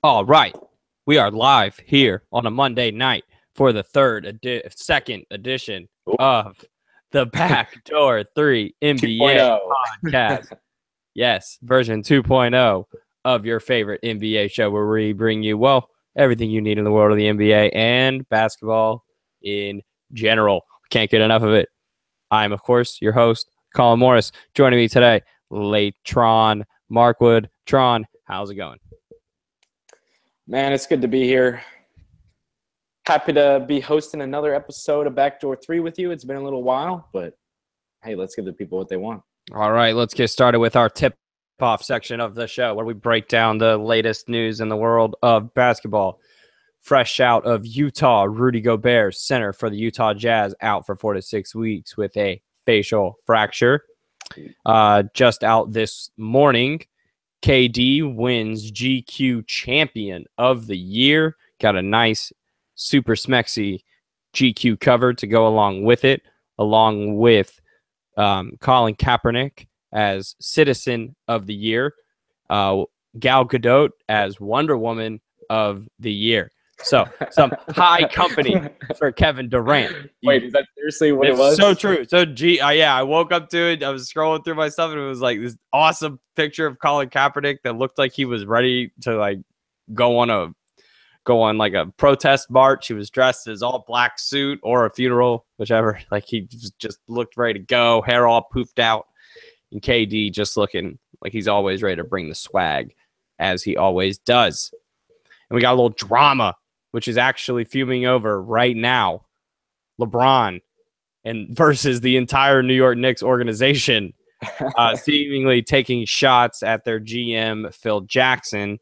All right, we are live here on a Monday night for the second edition of the Backdoor 3 NBA podcast. Yes, version 2.0 of your favorite NBA show where we bring you, well, everything you need in the world of the NBA and basketball in general. Can't get enough of it. I'm, of course, your host, Colin Morris. Joining me today, Layton Markwood. Tron, how's it going? Man, it's good to be here. Happy to be hosting another episode of Backdoor 3 with you. It's been a little while, but hey, let's give the people what they want. All right, let's get started with our tip-off section of the show where we break down the latest news in the world of basketball. Fresh out of Utah, Rudy Gobert, center for the Utah Jazz, out for 4 to 6 weeks with a facial fracture. Just out this morning, KD wins GQ Champion of the Year. Got a nice, super smexy GQ cover to go along with it, along with Colin Kaepernick as Citizen of the Year, Gal Gadot as Wonder Woman of the Year. So some high company for Kevin Durant. Wait, is that seriously what it was? So true. So I woke up to it. I was scrolling through my stuff and it was like this awesome picture of Colin Kaepernick that looked like he was ready to like go on like a protest march. He was dressed in his all black suit or a funeral, whichever. Like he just looked ready to go, hair all poofed out, and KD just looking like he's always ready to bring the swag, as he always does. And we got a little drama, which is actually fuming over right now. LeBron and versus the entire New York Knicks organization, seemingly taking shots at their GM, Phil Jackson,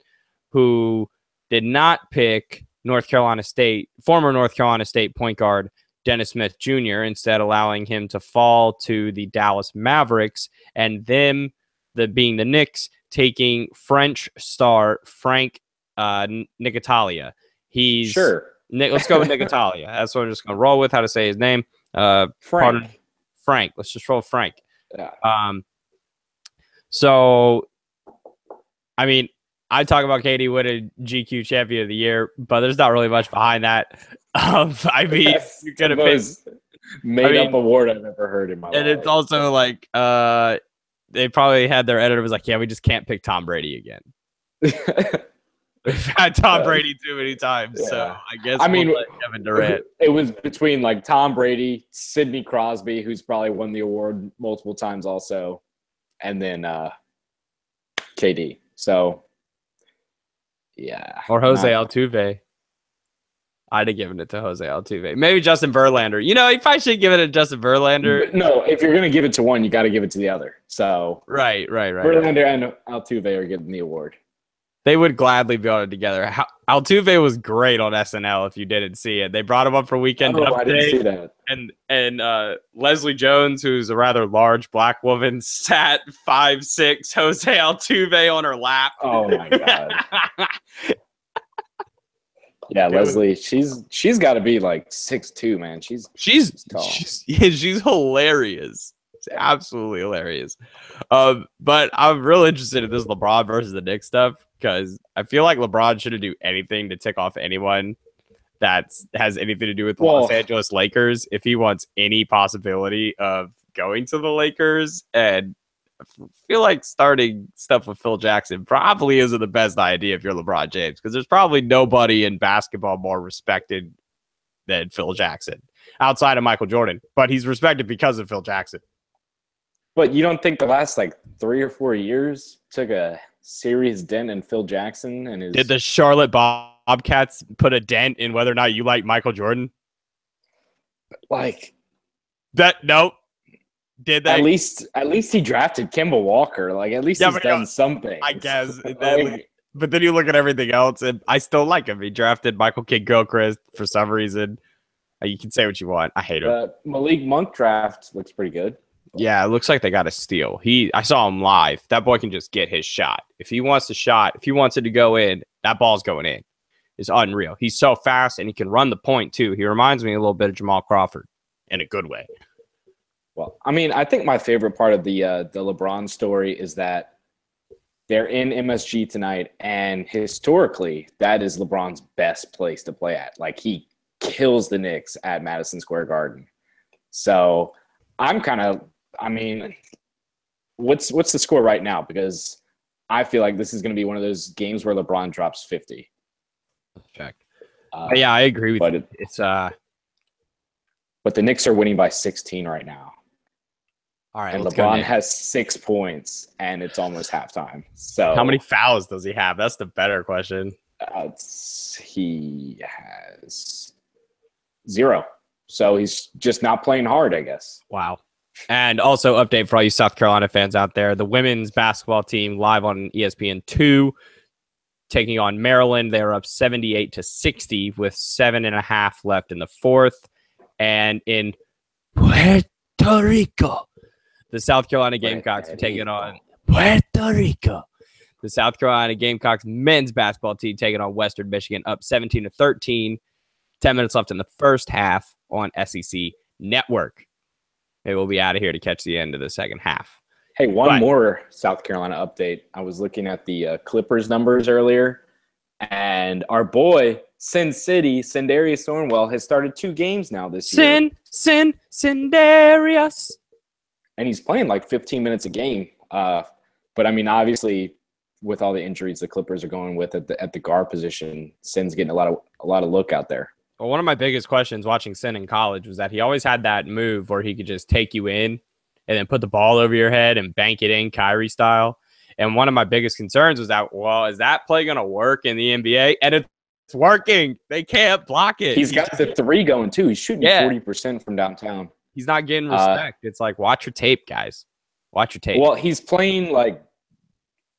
who did not pick former North Carolina State point guard Dennis Smith Jr., instead allowing him to fall to the Dallas Mavericks, and them, being the Knicks, taking French star Frank Nicatalia. Let's go with Nicatalia. That's what I'm just going to roll with, how to say his name. Frank. Let's just roll Frank. Yeah. So, I mean, I talk about KD winning GQ Champion of the Year, but there's not really much behind that. I mean, you could have most made-up award I've ever heard in my life. And it's also like they probably had their editor was like, yeah, we just can't pick Tom Brady again. We've had Tom Brady too many times, so I guess we'll let Kevin Durant. It was between like Tom Brady, Sidney Crosby, who's probably won the award multiple times also, and then KD. So, yeah. Or Jose Altuve. I'd have given it to Jose Altuve. Maybe Justin Verlander. You know, you probably should give it to Justin Verlander. No, if you're going to give it to one, you got to give it to the other. So Right. Verlander and Altuve are getting the award. They would gladly be on it together. Altuve was great on SNL if you didn't see it. They brought him up for Weekend Update. I didn't see that. And Leslie Jones, who's a rather large black woman, sat 5'6" Jose Altuve on her lap. Oh my God. Yeah, Leslie, she's got to be like 6'2", man. She's tall. She's hilarious. It's absolutely hilarious. But I'm real interested in this LeBron versus the Knicks stuff, because I feel like LeBron shouldn't do anything to tick off anyone that has anything to do with the Los Angeles Lakers if he wants any possibility of going to the Lakers. And I feel like starting stuff with Phil Jackson probably isn't the best idea if you're LeBron James, because there's probably nobody in basketball more respected than Phil Jackson outside of Michael Jordan. But he's respected because of Phil Jackson. But you don't think the last like 3 or 4 years took a serious dent in Phil Jackson and his? Did the Charlotte Bobcats put a dent in whether or not you like Michael Jordan? Like that? Nope. Did they? At least he drafted Kemba Walker. Like at least he's done something. I guess. But then you look at everything else, and I still like him. He drafted Michael Kidd-Gilchrist for some reason. You can say what you want. I hate him. Malik Monk draft looks pretty good. Yeah, it looks like they got a steal. I saw him live. That boy can just get his shot. If he wants it to go in, that ball's going in. It's unreal. He's so fast, and he can run the point too. He reminds me a little bit of Jamal Crawford in a good way. Well, I mean, I think my favorite part of the LeBron story is that They're in MSG tonight, and historically, that is LeBron's best place to play at. Like, he kills the Knicks at Madison Square Garden. So I'm what's the score right now? Because I feel like this is going to be one of those games where LeBron drops 50. Let's check. Yeah, I agree with you. But the Knicks are winning by 16 right now. All right, and LeBron has 6 points, and it's almost halftime. So how many fouls does he have? That's the better question. He has 0. So he's just not playing hard, I guess. Wow. And also, update for all you South Carolina fans out there: the women's basketball team live on ESPN2 taking on Maryland. They are up 78-60 with 7.5 left in the fourth. And in Puerto Rico, the South Carolina Gamecocks are taking on Puerto Rico. The South Carolina Gamecocks men's basketball team taking on Western Michigan, up 17-13. 10 minutes left in the first half on SEC Network. Maybe we'll be out of here to catch the end of the second half. Hey, one more South Carolina update. I was looking at the Clippers numbers earlier, and our boy, Sin City, Sindarius Thornwell, has started 2 games now this year. Sindarius. And he's playing like 15 minutes a game. But, I mean, obviously, with all the injuries the Clippers are going with at the guard position, Sin's getting a lot of look out there. Well, one of my biggest questions watching Sin in college was that he always had that move where he could just take you in and then put the ball over your head and bank it in Kyrie style. And one of my biggest concerns was that, well, is that play going to work in the NBA? And it's working. They can't block it. He's got the 3 going, too. He's shooting 40% from downtown. He's not getting respect. It's like, watch your tape, guys. Watch your tape. Well, he's playing, like,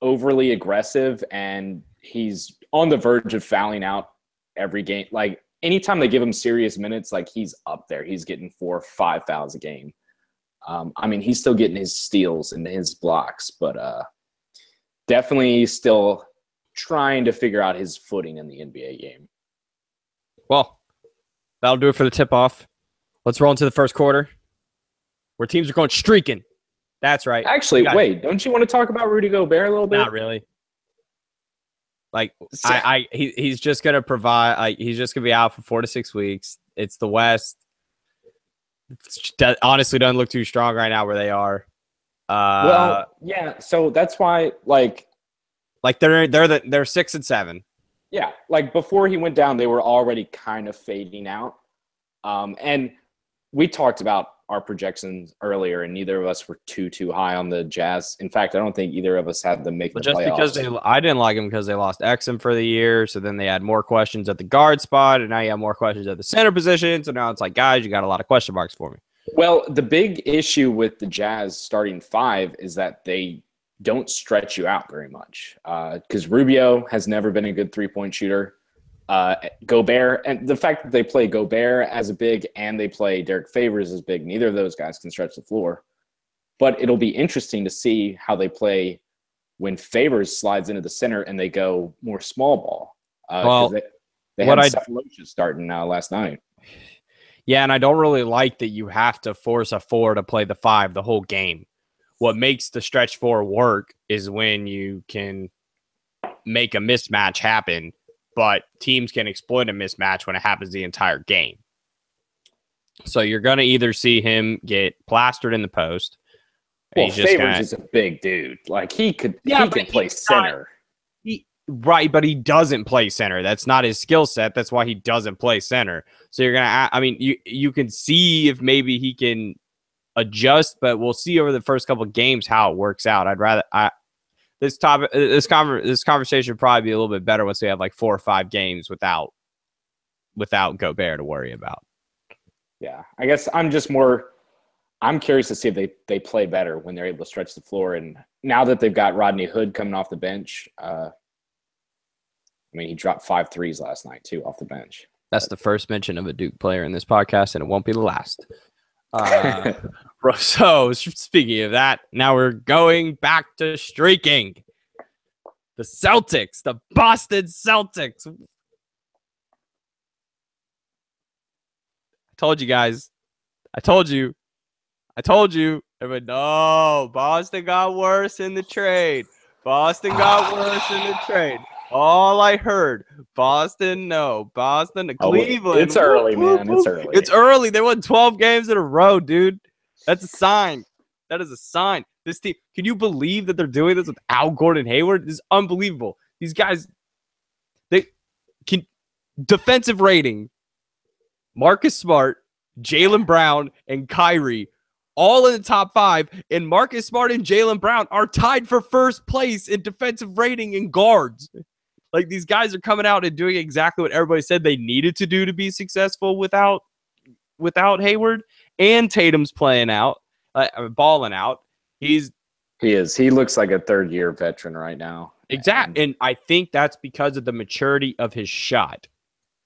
overly aggressive, and he's on the verge of fouling out every game. Like, anytime they give him serious minutes, like, he's up there. He's getting 4 or 5 fouls a game. I mean, he's still getting his steals and his blocks, but definitely still trying to figure out his footing in the NBA game. Well, that'll do it for the tip-off. Let's roll into the first quarter where teams are going streaking. That's right. Actually, wait, don't you want to talk about Rudy Gobert a little bit? Not really. Like, he's just going to provide, like, he's just going to be out for 4 to 6 weeks. It's the West. Honestly, doesn't look too strong right now where they are. Well, yeah. So that's why, like they're 6 and 7. Yeah, like before he went down, they were already kind of fading out. And we talked about our projections earlier, and neither of us were too high on the Jazz. In fact, I don't think either of us had them make the playoffs. Just because I didn't like them because they lost Exum for the year, so then they had more questions at the guard spot, and now you have more questions at the center position. So now it's like, guys, you got a lot of question marks for me. Well, the big issue with the Jazz starting 5 is that they don't stretch you out very much because Rubio has never been a good 3-point shooter. Gobert, and the fact that they play Gobert as a big and they play Derek Favors as big, neither of those guys can stretch the floor. But it'll be interesting to see how they play when Favors slides into the center and they go more small ball. They had Cephalosha starting last night. Yeah, and I don't really like that you have to force a 4 to play the 5 the whole game. What makes the stretch 4 work is when you can make a mismatch happen, but teams can exploit a mismatch when it happens the entire game. So you're going to either see him get plastered in the post. Well, Favors is a big dude. Like, he could play center. Right, but he doesn't play center. That's not his skill set. That's why he doesn't play center. So you're going to, I mean, you can see if maybe he can adjust, but we'll see over the first couple of games how it works out. This conversation would probably be a little bit better once we have like 4 or 5 games without Gobert to worry about. Yeah, I guess I'm curious to see if they play better when they're able to stretch the floor. And now that they've got Rodney Hood coming off the bench, I mean, he dropped 5 threes last night too off the bench. That's the first mention of a Duke player in this podcast, and it won't be the last. So, speaking of that, now we're going back to streaking. The Celtics, the Boston Celtics. I told you guys. I told you. Everybody, no, Boston got worse in the trade. Boston got worse in the trade. All I heard, Boston, no. Boston, Cleveland. It's early, man. It's early. It's early. They won 12 games in a row, dude. That's a sign. That is a sign. This team, can you believe that they're doing this without Gordon Hayward? This is unbelievable. These guys, they can defensive rating. Marcus Smart, Jaylen Brown, and Kyrie all in the top 5, and Marcus Smart and Jaylen Brown are tied for first place in defensive rating in guards. Like, these guys are coming out and doing exactly what everybody said they needed to do to be successful without Hayward. And Tatum's playing out, balling out. He is. He looks like a third-year veteran right now. Exactly, and I think that's because of the maturity of his shot.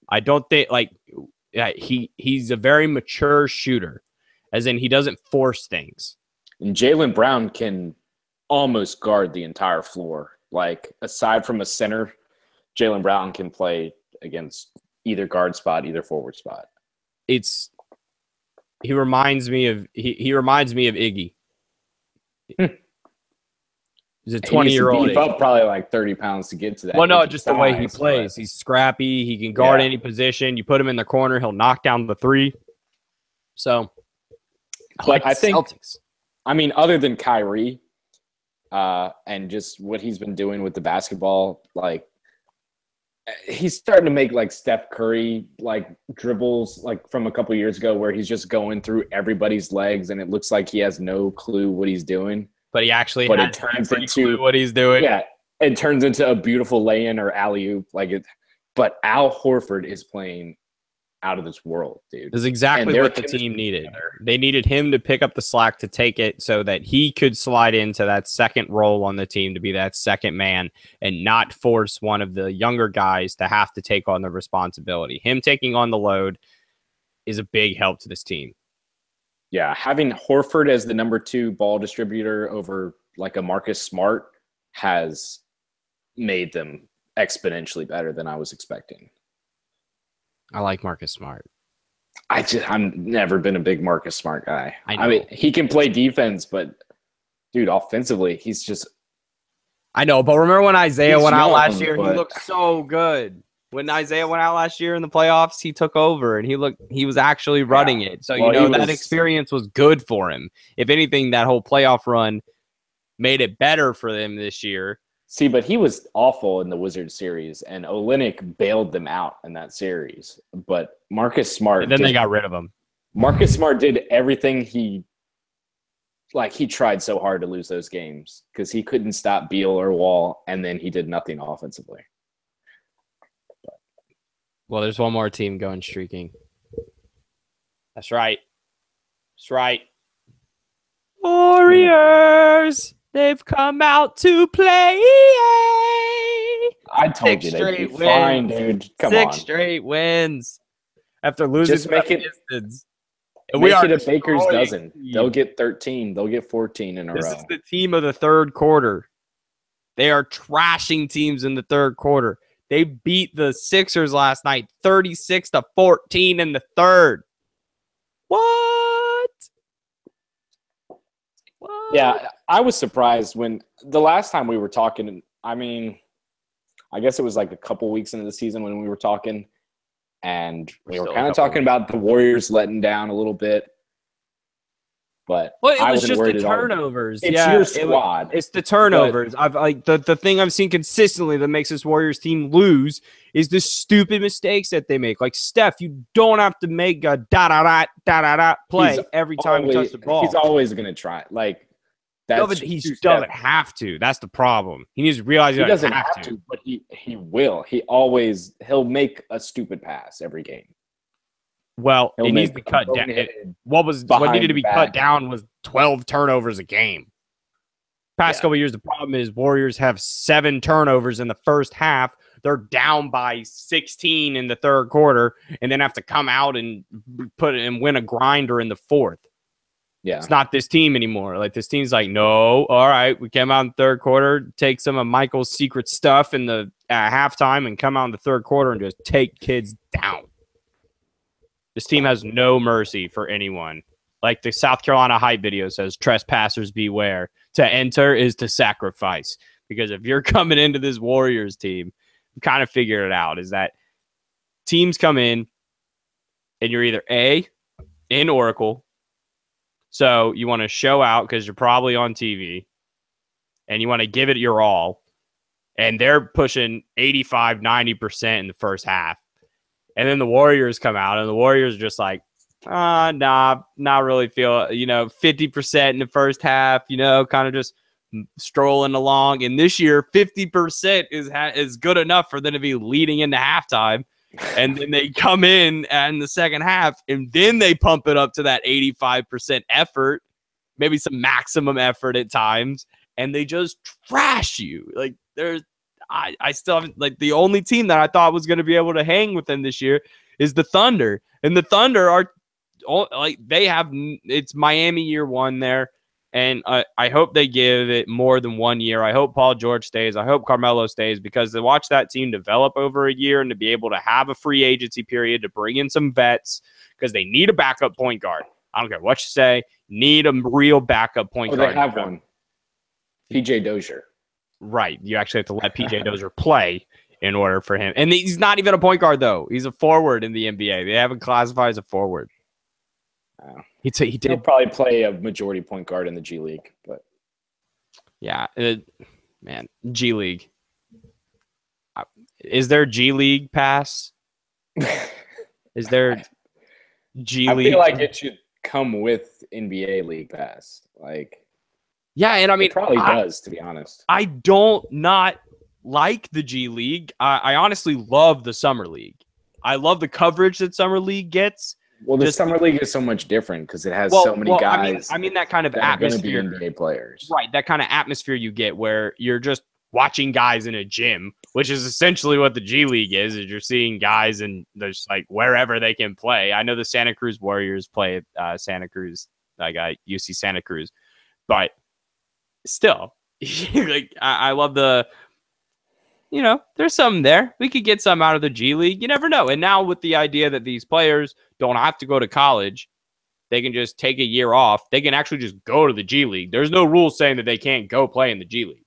I don't think he's a very mature shooter. As in, he doesn't force things. And Jaylen Brown can almost guard the entire floor. Like, aside from a center, Jaylen Brown can play against either guard spot, either forward spot. He reminds me of Iggy. He's a 20-year-old. He's up probably like 30 pounds to get to that. Well, no, just the way he plays. He's scrappy. He can guard any position. You put him in the corner, he'll knock down the three. So. But I think, Celtics. I mean, other than Kyrie and just what he's been doing with the basketball, like, he's starting to make, like, Steph Curry, like, dribbles, like, from a couple years ago where he's just going through everybody's legs and it looks like he has no clue what he's doing. But he actually has pretty clue what he's doing. Yeah, it turns into a beautiful lay-in or alley-oop. But Al Horford is playing out of this world, dude. This is exactly what the team needed. They needed him to pick up the slack, to take it so that he could slide into that second role on the team, to be that second man and not force one of the younger guys to have to take on the responsibility. Him taking on the load is a big help to this team. Yeah, having Horford as the number 2 ball distributor over like a Marcus Smart has made them exponentially better than I was expecting. I like Marcus Smart. I've never been a big Marcus Smart guy. I mean, he can play defense, but dude, offensively, he's just. I know, but remember when Isaiah went out last year? He looked so good. When Isaiah went out last year in the playoffs, he took over and he was actually running it. So that experience was good for him. If anything, that whole playoff run made it better for them this year. See, but he was awful in the Wizards series, and Olynyk bailed them out in that series. But Marcus Smart, and then they got rid of him. Marcus Smart did everything he tried so hard to lose those games because he couldn't stop Beal or Wall, and then he did nothing offensively. Well, there's one more team going streaking. That's right. That's right. Warriors. They've come out to play. I told you they'd be fine, dude. Come on. 6 straight wins after losing. Just make it Pistons. Make it a Baker's dozen. They'll get 13. They'll get 14 in a row. This is the team of the third quarter. They are trashing teams in the third quarter. They beat the Sixers last night 36-14 in the third. What? Yeah, I was surprised when the last time we were talking. I mean, I guess it was like a couple weeks into the season when we were talking, and we were kind of talking about the Warriors letting down a little bit. But it was just the turnovers. It's your squad. It's the turnovers. The thing I've seen consistently that makes this Warriors team lose is the stupid mistakes that they make. Like Steph, you don't have to make a da-da-da play every time you touch the ball. He's always going to try. But he doesn't have to. That's the problem. He needs to realize he doesn't have to, but he will. He'll make a stupid pass every game. Well, it needs to be cut down. What needed to be cut down was 12 turnovers a game. Past couple of years, the problem is Warriors have 7 turnovers in the first half. They're down by 16 in the third quarter, and then have to come out and win a grinder in the fourth. Yeah, it's not this team anymore. Like, this team's like, no, all right, we came out in the third quarter, take some of Michael's secret stuff in the halftime, and come out in the third quarter and just take kids down. This team has no mercy for anyone. Like the South Carolina hype video says, trespassers beware. To enter is to sacrifice. Because if you're coming into this Warriors team, you kind of figured it out, is that teams come in and you're either A, in Oracle, so you want to show out because you're probably on TV, and you want to give it your all, and they're pushing 85, 90% in the first half. And then the Warriors come out, and the Warriors are just like, nah, not really feel, 50% in the first half, kind of just strolling along. And this year, 50% is good enough for them to be leading into halftime. And then they come in the second half, and then they pump it up to that 85% effort, maybe some maximum effort at times, and they just trash you. Like, I still haven't, like, the only team that I thought was going to be able to hang with them this year is the Thunder. And the Thunder are like, it's Miami year one there. And I hope they give it more than 1 year. I hope Paul George stays. I hope Carmelo stays, because to watch that team develop over a year and to be able to have a free agency period to bring in some vets, because they need a backup point guard. I don't care what you say. Need a real backup point guard. They have one. PJ Dozier. Right. You actually have to let PJ Dozier play in order for him. And he's not even a point guard, though. He's a forward in the NBA. They haven't classified as a forward. He'll probably play a majority point guard in the G League, but yeah, man, G League. Is there G League pass? Is there G League? I feel like it should come with NBA League Pass. Like, yeah, and I mean, it probably does, to be honest. I don't not like the G League. I honestly love the Summer League. I love the coverage that Summer League gets. Well, the Summer League is so much different because it has so many guys. I mean that kind of atmosphere. Going to be NBA players. Right, that kind of atmosphere you get where you're just watching guys in a gym, which is essentially what the G League is you're seeing guys and there's like wherever they can play. I know the Santa Cruz Warriors play at Santa Cruz, UC Santa Cruz, but still, like I love the. There's something there. We could get some out of the G League. You never know. And now with the idea that these players don't have to go to college, they can just take a year off. They can actually just go to the G League. There's no rule saying that they can't go play in the G League.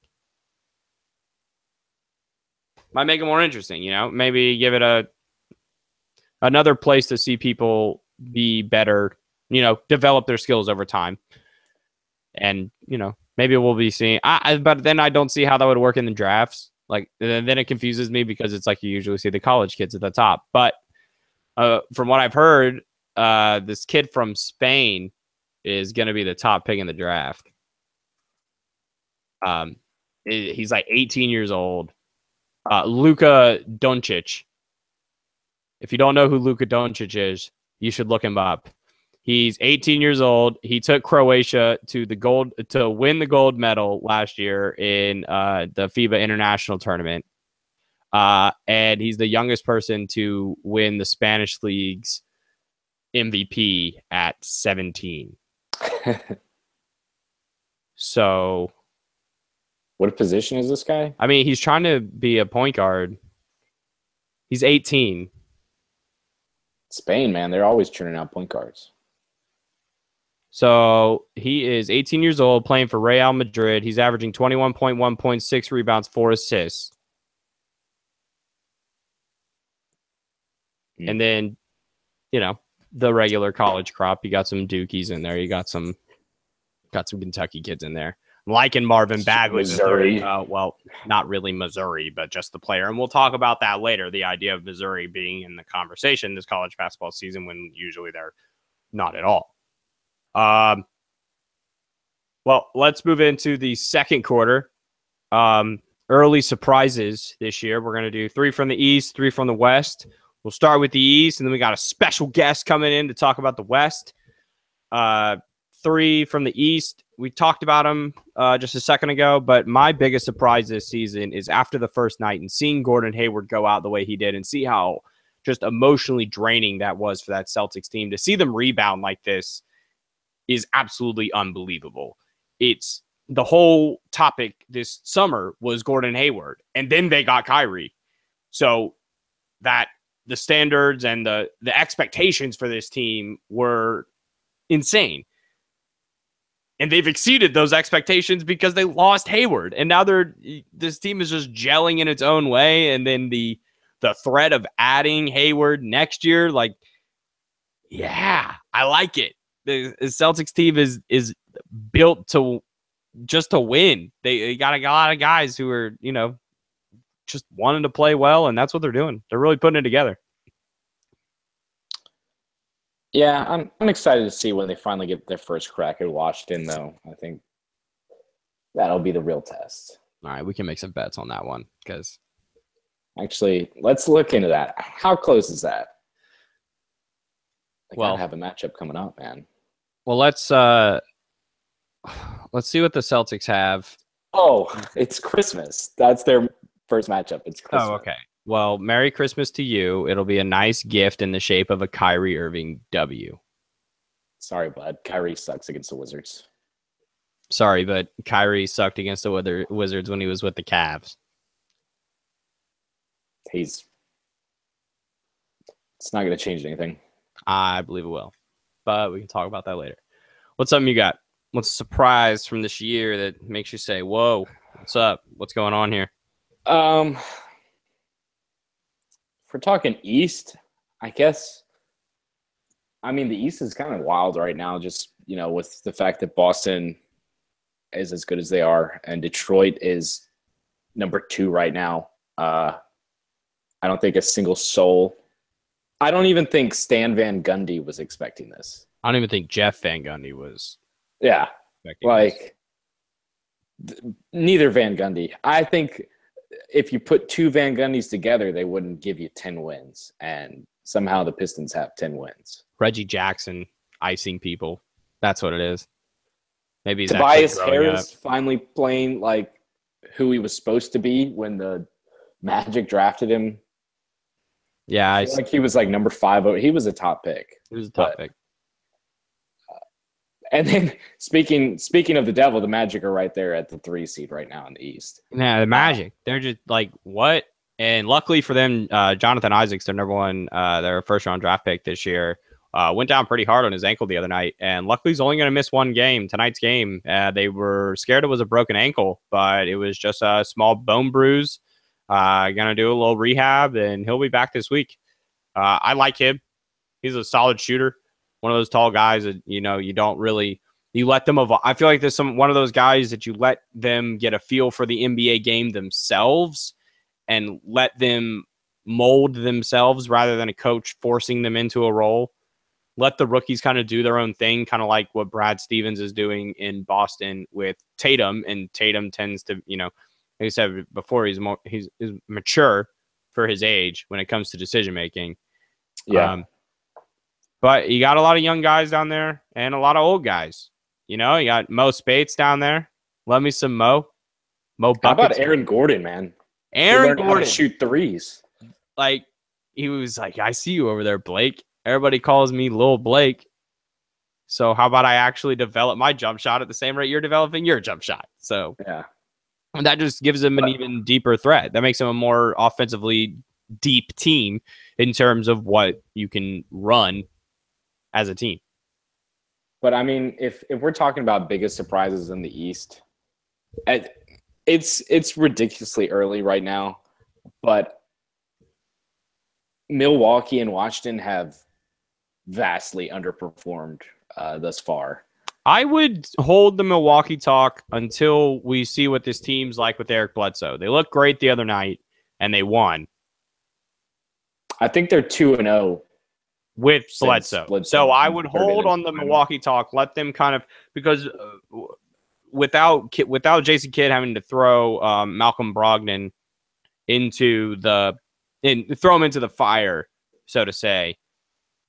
Might make it more interesting, Maybe give it another place to see people be better, develop their skills over time. And, maybe we'll be seeing. But then I don't see how that would work in the drafts. Like, then it confuses me because it's like you usually see the college kids at the top. But from what I've heard, this kid from Spain is going to be the top pick in the draft. He's like 18 years old. Luka Doncic. If you don't know who Luka Doncic is, you should look him up. He's 18 years old. He took Croatia to win the gold medal last year in the FIBA International Tournament. And he's the youngest person to win the Spanish League's MVP at 17. So, what position is this guy? I mean, he's trying to be a point guard. He's 18. Spain, man, they're always churning out point guards. So he is 18 years old, playing for Real Madrid. He's averaging 21.1 points, 6 rebounds, 4 assists. And then, the regular college crop. You got some Dukies in there. You got some Kentucky kids in there. I'm liking Marvin Bagley. Missouri. Well, not really Missouri, but just the player. And we'll talk about that later, the idea of Missouri being in the conversation this college basketball season when usually they're not at all. Well, let's move into the second quarter. Early surprises this year. We're going to do 3 from the East, 3 from the West. We'll start with the East, and then we got a special guest coming in to talk about the West. 3 from the East. We talked about them just a second ago, but my biggest surprise this season is after the first night and seeing Gordon Hayward go out the way he did and see how just emotionally draining that was for that Celtics team. To see them rebound like this is absolutely unbelievable. It's the whole topic this summer was Gordon Hayward, and then they got Kyrie. So that the standards and the expectations for this team were insane. And they've exceeded those expectations because they lost Hayward. And now this team is just gelling in its own way. And then the threat of adding Hayward next year, like, yeah, I like it. The Celtics team is built to win. They got a lot of guys who are, just wanting to play well, and that's what they're doing. They're really putting it together. Yeah, I'm excited to see when they finally get their first crack at Washington, though. I think that'll be the real test. All right, we can make some bets on that one because actually, let's look into that. How close is that? They gotta have a matchup coming up, man. Well, let's see what the Celtics have. Oh, it's Christmas. That's their first matchup. It's Christmas. Oh, okay. Well, Merry Christmas to you. It'll be a nice gift in the shape of a Kyrie Irving W. Sorry, bud. Kyrie sucks against the Wizards. Sorry, but Kyrie sucked against the Wizards when he was with the Cavs. It's not going to change anything. I believe it will. But we can talk about that later. What's something you got? What's a surprise from this year that makes you say, whoa, what's up? What's going on here? If we're talking East, I guess, the East is kind of wild right now, just, with the fact that Boston is as good as they are and Detroit is number 2 right now. I don't think a single soul. I don't even think Stan Van Gundy was expecting this. I don't even think Jeff Van Gundy was. Yeah. Neither Van Gundy. I think if you put 2 Van Gundys together, they wouldn't give you 10 wins. And somehow the Pistons have 10 wins. Reggie Jackson icing people. That's what it is. Maybe he's Tobias Harris finally playing like who he was supposed to be when the Magic drafted him. Yeah. I feel like he was like number 5. He was a top pick. He was a top pick. And then speaking of the Devil, the Magic are right there at the 3 seed right now in the East. Yeah, the Magic. They're just like, what? And luckily for them, Jonathan Isaac's their number 1, their first round draft pick this year, went down pretty hard on his ankle the other night. And luckily he's only going to miss one game, tonight's game. They were scared it was a broken ankle, but it was just a small bone bruise. Going to do a little rehab, and he'll be back this week. I like him. He's a solid shooter. One of those tall guys that, you don't really, you let them evolve. I feel like there's one of those guys that you let them get a feel for the NBA game themselves and let them mold themselves rather than a coach forcing them into a role. Let the rookies kind of do their own thing, kind of like what Brad Stevens is doing in Boston with Tatum. And Tatum tends to, like I said before, he's mature for his age when it comes to decision making. Yeah. But you got a lot of young guys down there and a lot of old guys. You got Mo Spates down there. Love me some Mo. Mo buckets. How about Aaron Gordon, man? Aaron Gordon. How to shoot threes. Like, he was like, I see you over there, Blake. Everybody calls me Lil Blake. So how about I actually develop my jump shot at the same rate you're developing your jump shot? So yeah. And that just gives him an even deeper threat. That makes him a more offensively deep team in terms of what you can run as a team. But if we're talking about biggest surprises in the East, it's ridiculously early right now, but Milwaukee and Washington have vastly underperformed thus far. I would hold the Milwaukee talk until we see what this team's like with Eric Bledsoe. They looked great the other night, and they won. I think they're 2-0. With Bledsoe. So I would hold on the Milwaukee talk, let them kind of, because without Jason Kidd having to throw Malcolm Brogdon throw him into the fire, so to say,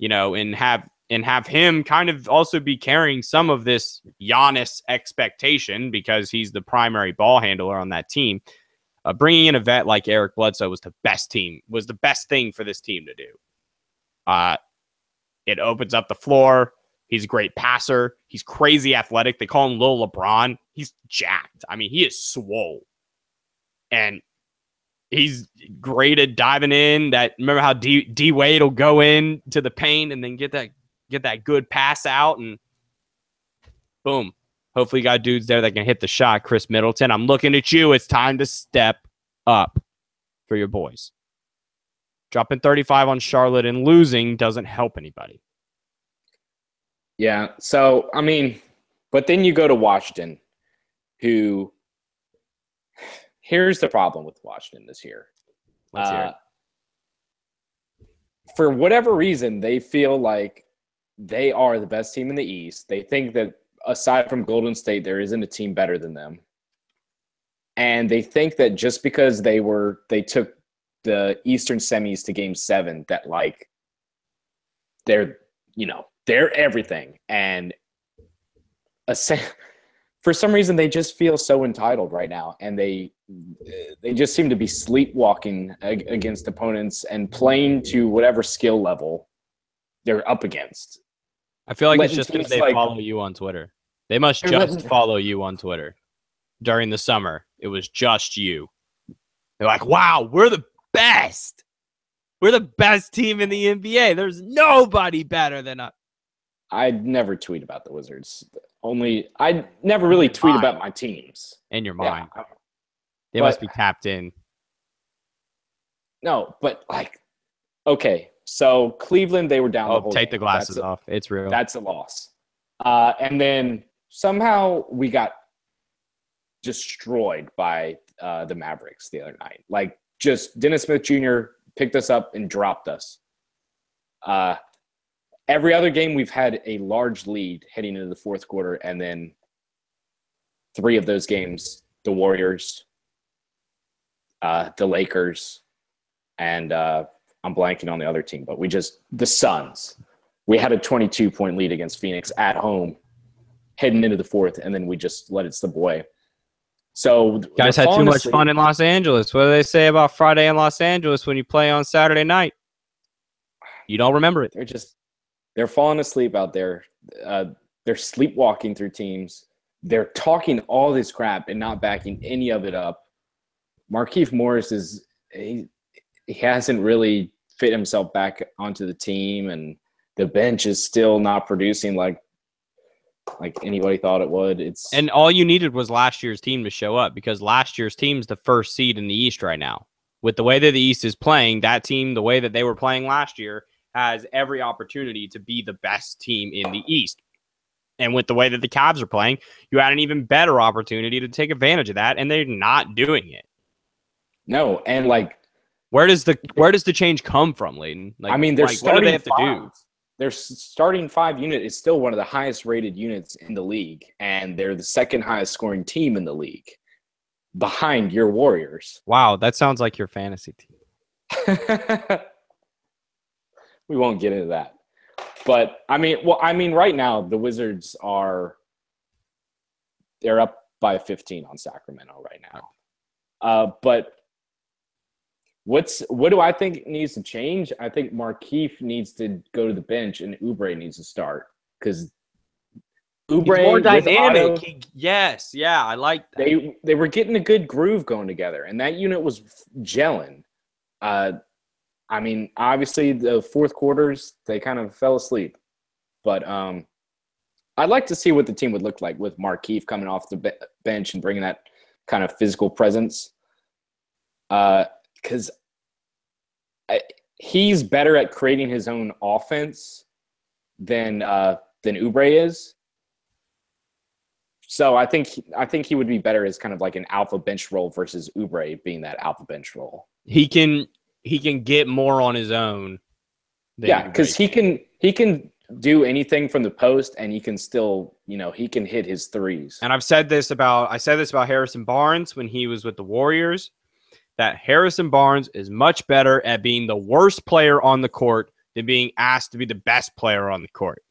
and have him kind of also be carrying some of this Giannis expectation because he's the primary ball handler on that team. Bringing in a vet like Eric Bledsoe was the best thing for this team to do. It opens up the floor. He's a great passer. He's crazy athletic. They call him Lil LeBron. He's jacked. He is swole. And he's great at diving in. Remember how D Wade will go in to the paint and then get that good pass out and boom. Hopefully you got dudes there that can hit the shot. Chris Middleton, I'm looking at you. It's time to step up for your boys. Dropping 35 on Charlotte and losing doesn't help anybody. Yeah. So, I mean, but then you go to Washington, who here's the problem with Washington this year. Let's hear it. For whatever reason, they feel like they are the best team in the East. They think that aside from Golden State, there isn't a team better than them. And they think that just because they took the Eastern semis to Game 7, that like they're everything. And for some reason, they just feel so entitled right now, and they just seem to be sleepwalking against opponents and playing to whatever skill level they're up against. I feel like it's just because they follow you on Twitter. They must just follow you on Twitter. During the summer, it was just you. They're like, wow, we're the best. We're the best team in the NBA. There's nobody better than us. I never tweet about the Wizards. I never really tweet about my teams. In your mind. Yeah. They must be tapped in. No, but like, okay. So Cleveland, they were down the whole take game. The glasses off. It's real. That's a loss. And then somehow we got destroyed by the Mavericks the other night. Like, just Dennis Smith Jr. picked us up and dropped us. Every other game, we've had a large lead heading into the fourth quarter, and then 3 of those games, the Warriors, the Lakers, and I'm blanking on the other team, but the Suns. We had a 22-point lead against Phoenix at home heading into the fourth, and then we just let it slip away. So guys had too much fun in Los Angeles. What do they say about Friday in Los Angeles when you play on Saturday night? You don't remember it. They're falling asleep out there. They're sleepwalking through teams. They're talking all this crap and not backing any of it up. Markieff Morris he hasn't really fit himself back onto the team, and the bench is still not producing like anybody thought it would. And all you needed was last year's team to show up, because last year's team's the first seed in the East right now. With the way that the East is playing, that team, the way that they were playing last year, has every opportunity to be the best team in the East. And with the way that the Cavs are playing, you had an even better opportunity to take advantage of that, and they're not doing it. No, and like, where does the change come from, Layton? Like, I mean, what do they have to do? Their starting 5 unit is still one of the highest rated units in the league, and they're the second highest scoring team in the league, behind your Warriors. Wow, that sounds like your fantasy team. We won't get into that. But I mean, right now the Wizards they're up by 15 on Sacramento right now. But what do I think needs to change? I think Markieff needs to go to the bench and Oubre needs to start, because Oubre, he's more dynamic. Yes, yeah, I like that. They were getting a good groove going together, and that unit was gelling. I mean, obviously the fourth quarters, they kind of fell asleep. But I'd like to see what the team would look like with Markieff coming off the bench and bringing that kind of physical presence. Because he's better at creating his own offense than Oubre is. So I think he would be better as kind of like an alpha bench role versus Oubre being that alpha bench role. He can get more on his own. Yeah, because he can do anything from the post, and he can still, he can hit his threes. And I said this about Harrison Barnes when he was with the Warriors, that Harrison Barnes is much better at being the worst player on the court than being asked to be the best player on the court.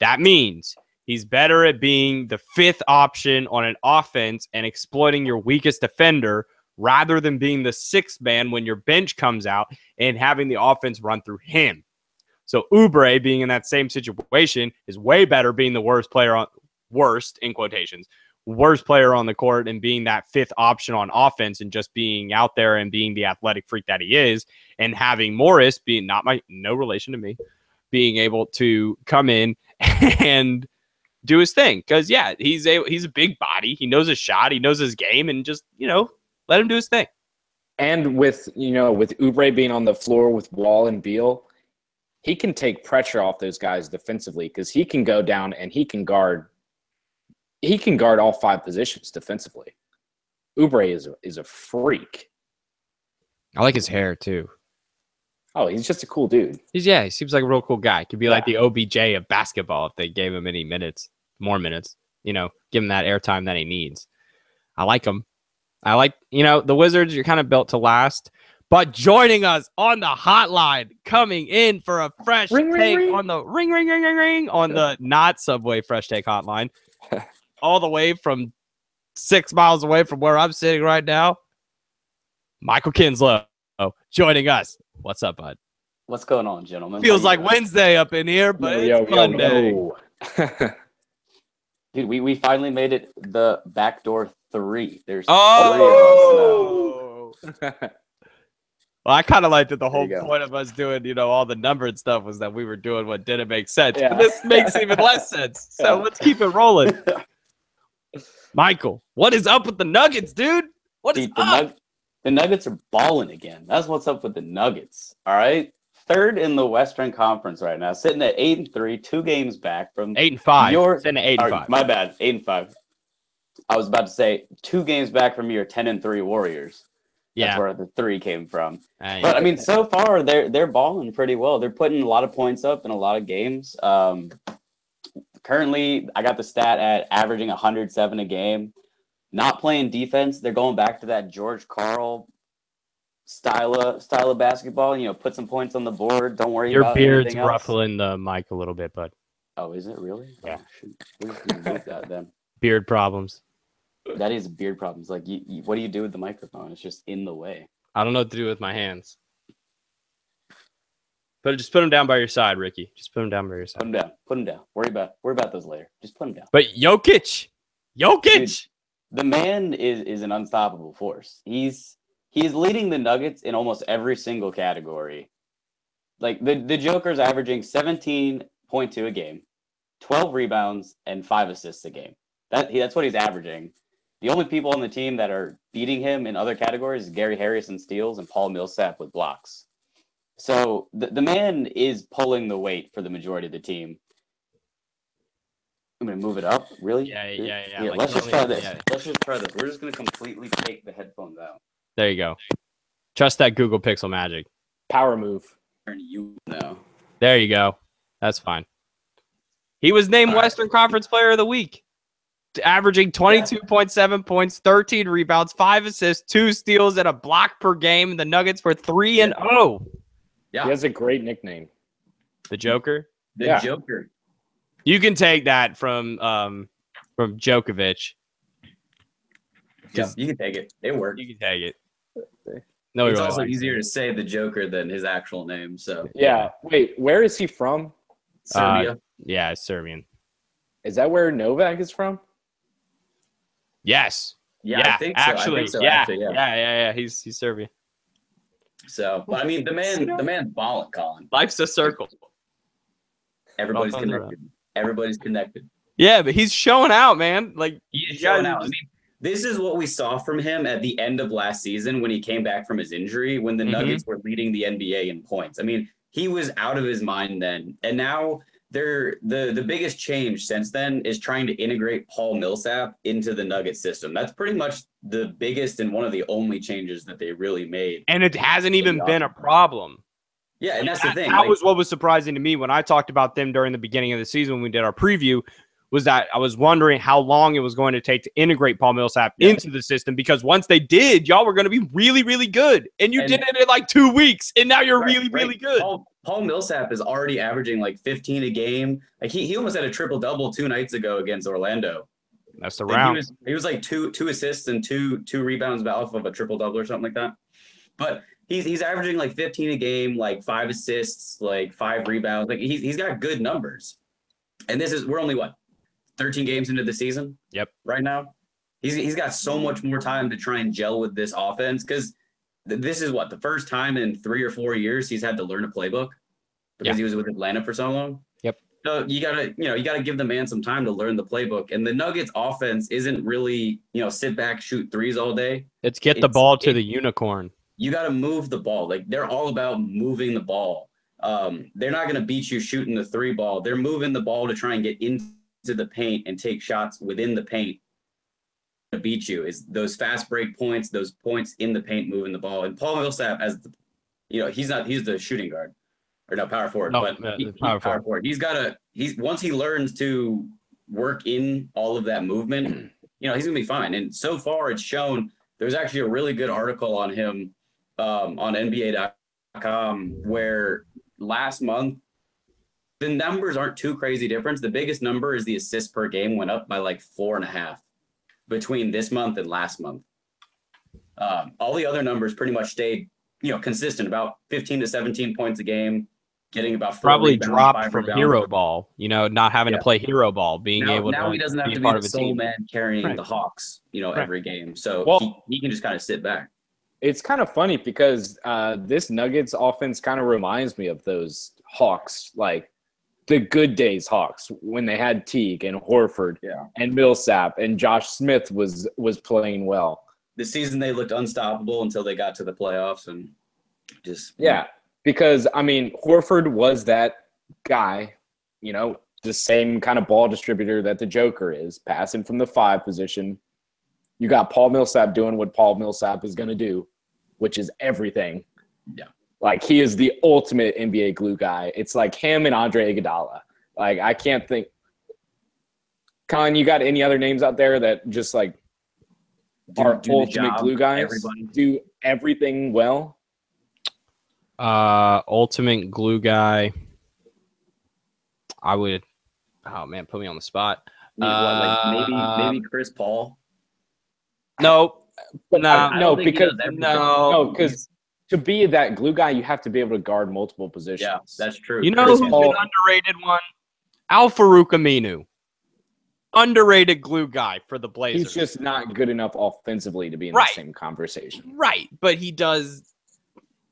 That means he's better at being the 5th option on an offense and exploiting your weakest defender, rather than being the 6th man when your bench comes out and having the offense run through him. So Oubre, being in that same situation, is way better being the worst player on the court and being that 5th option on offense and just being out there and being the athletic freak that he is, and having Morris, being no relation to me, being able to come in and do his thing. Because, yeah, he's a big body. He knows his shot. He knows his game. And just, let him do his thing. And with Oubre being on the floor with Wall and Beal, he can take pressure off those guys defensively because he can go down and he can guard all 5 positions defensively. Oubre is a freak. I like his hair, too. Oh, he's just a cool dude. He seems like a real cool guy. Could be like the OBJ of basketball if they gave him any more minutes, give him that airtime that he needs. I like him. I like, the Wizards, you're kind of built to last. But joining us on the hotline, coming in for a fresh take on the ring on the not Subway fresh take hotline, all the way from 6 miles away from where I'm sitting right now, Michael Kinslow joining us. What's up, bud? What's going on, gentlemen? Feels like Wednesday up in here, but it's Monday. Dude, we finally made it the Backdoor 3. There's 3 of us now. Well, I kind of liked that the whole point of us doing, all the numbered stuff was that we were doing what didn't make sense. Yeah. But this makes even less sense. So let's keep it rolling. Michael, what is up with the Nuggets, dude? What is up? The Nuggets are balling again. That's what's up with the Nuggets. All right. 3rd in the Western Conference right now, sitting at 8-3, 2 games back from 8-5. Sitting at 8-5. My bad, 8-5. I was about to say 2 games back from your 10-3 Warriors. That's where the 3 came from. But I mean, so far they're balling pretty well. They're putting a lot of points up in a lot of games. Currently, I got the stat at averaging 107 a game. Not playing defense. They're going back to that George Karl style of basketball. Put some points on the board. Don't worry about anything else. Your beard's ruffling the mic a little bit, bud. Oh, is it really? Yeah. We're just gonna move that then. Beard problems. That is beard problems. Like, what do you do with the microphone? It's just in the way. I don't know what to do with my hands. But just put them down by your side, Ricky. Just put them down by your side. Put them down. Worry about those later. Just put them down. But Jokic. Dude, the man is an unstoppable force. He's leading the Nuggets in almost every single category. Like the Joker's averaging 17.2 a game, 12 rebounds, and 5 assists a game. That's what he's averaging. The only people on the team that are beating him in other categories is Gary Harris in steals and Paul Millsap with blocks. So the man is pulling the weight for the majority of the team. I'm going to move it up. Really? Yeah. Like, let's just try this. Yeah. Let's just try this. We're just going to completely take the headphones out. There you go. Trust that Google Pixel magic. Power move. You know. There you go. That's fine. He was named Western Conference Player of the Week, averaging 22.7 points, 13 rebounds, 5 assists, 2 steals, and a block per game. The Nuggets were 3-0. Yeah. He has a great nickname. The Joker? The Joker. You can take that from Djokovic. Yeah, you can take it. It worked. You can take it. No, it's also easier to say the Joker than his actual name. So yeah. Wait, where is he from? Serbia. Yeah, it's Serbian. Is that where Novak is from? Yes. Yeah, I think so. Actually, yeah. He's Serbian. So, but I mean, the man's balling, Colin. Life's a circle. Everybody's connected. Everybody's connected. Yeah, but he's showing out, man. Like he's showing out. I mean, this is what we saw from him at the end of last season when he came back from his injury, when the Nuggets were leading the NBA in points. I mean, he was out of his mind then, and now the biggest change since then is trying to integrate Paul Millsap into the Nuggets system. That's pretty much the biggest and one of the only changes that they really made. And it hasn't even been a problem. Yeah, and that's the thing. That was what was surprising to me when I talked about them during the beginning of the season when we did our preview, was that I was wondering how long it was going to take to integrate Paul Millsap into the system, because once they did, y'all were going to be really, really good. And you did it in like 2 weeks, and now you're really, really good. Paul Millsap is already averaging like 15 a game. Like he almost had a triple-double 2 nights ago against Orlando. That's the round. He was like two assists and two rebounds off of a triple-double or something like that. But he's averaging like 15 a game, like 5 assists, like 5 rebounds. Like he's got good numbers. And we're only 13 games into the season. Yep. Right now, he's got so much more time to try and gel with this offense, because this is the first time in 3 or 4 years he's had to learn a playbook because he was with Atlanta for so long. Yep. So you gotta give the man some time to learn the playbook. And the Nuggets offense isn't really, sit back, shoot threes all day. Let's get the ball to the unicorn. You got to move the ball. Like, they're all about moving the ball. They're not going to beat you shooting the three ball. They're moving the ball to try and get into the paint and take shots within the paint to beat you. Is those fast break points, those points in the paint, moving the ball. And Paul Millsap, as he's the shooting guard or no power forward, he's power forward. Once he learns to work in all of that movement, he's gonna be fine. And so far, it's shown. There's actually a really good article on him on NBA.com where last month the numbers aren't too crazy difference. The biggest number is the assists per game went up by like 4.5 between this month and last month. All the other numbers pretty much stayed, consistent, about 15 to 17 points a game, getting about 4 probably rebounds, dropped 5 from rebounds. hero ball, not having to play hero ball, Now he doesn't have to be the sole man carrying Right. the Hawks, Right. every game. So he can just kind of sit back. It's kind of funny because this Nuggets offense kind of reminds me of those Hawks, like the good days Hawks, when they had Teague and Horford and Millsap and Josh Smith was playing well. This season they looked unstoppable until they got to the playoffs and just because Horford was that guy, the same kind of ball distributor that the Joker is, passing from the 5 position. You got Paul Millsap doing what Paul Millsap is going to do, which is everything. Yeah. Like, he is the ultimate NBA glue guy. It's like him and Andre Iguodala. Like, I can't think. Colin, you got any other names out there that just like are ultimate glue guys? Everybody. Do everything well? Ultimate glue guy. I would. Oh man, put me on the spot. Maybe Chris Paul. No, because to be that glue guy, you have to be able to guard multiple positions. Yeah, that's true. You know who's an underrated one? Al-Farouq Aminu. Underrated glue guy for the Blazers. He's just not good enough offensively to be in the same conversation. Right, but he does.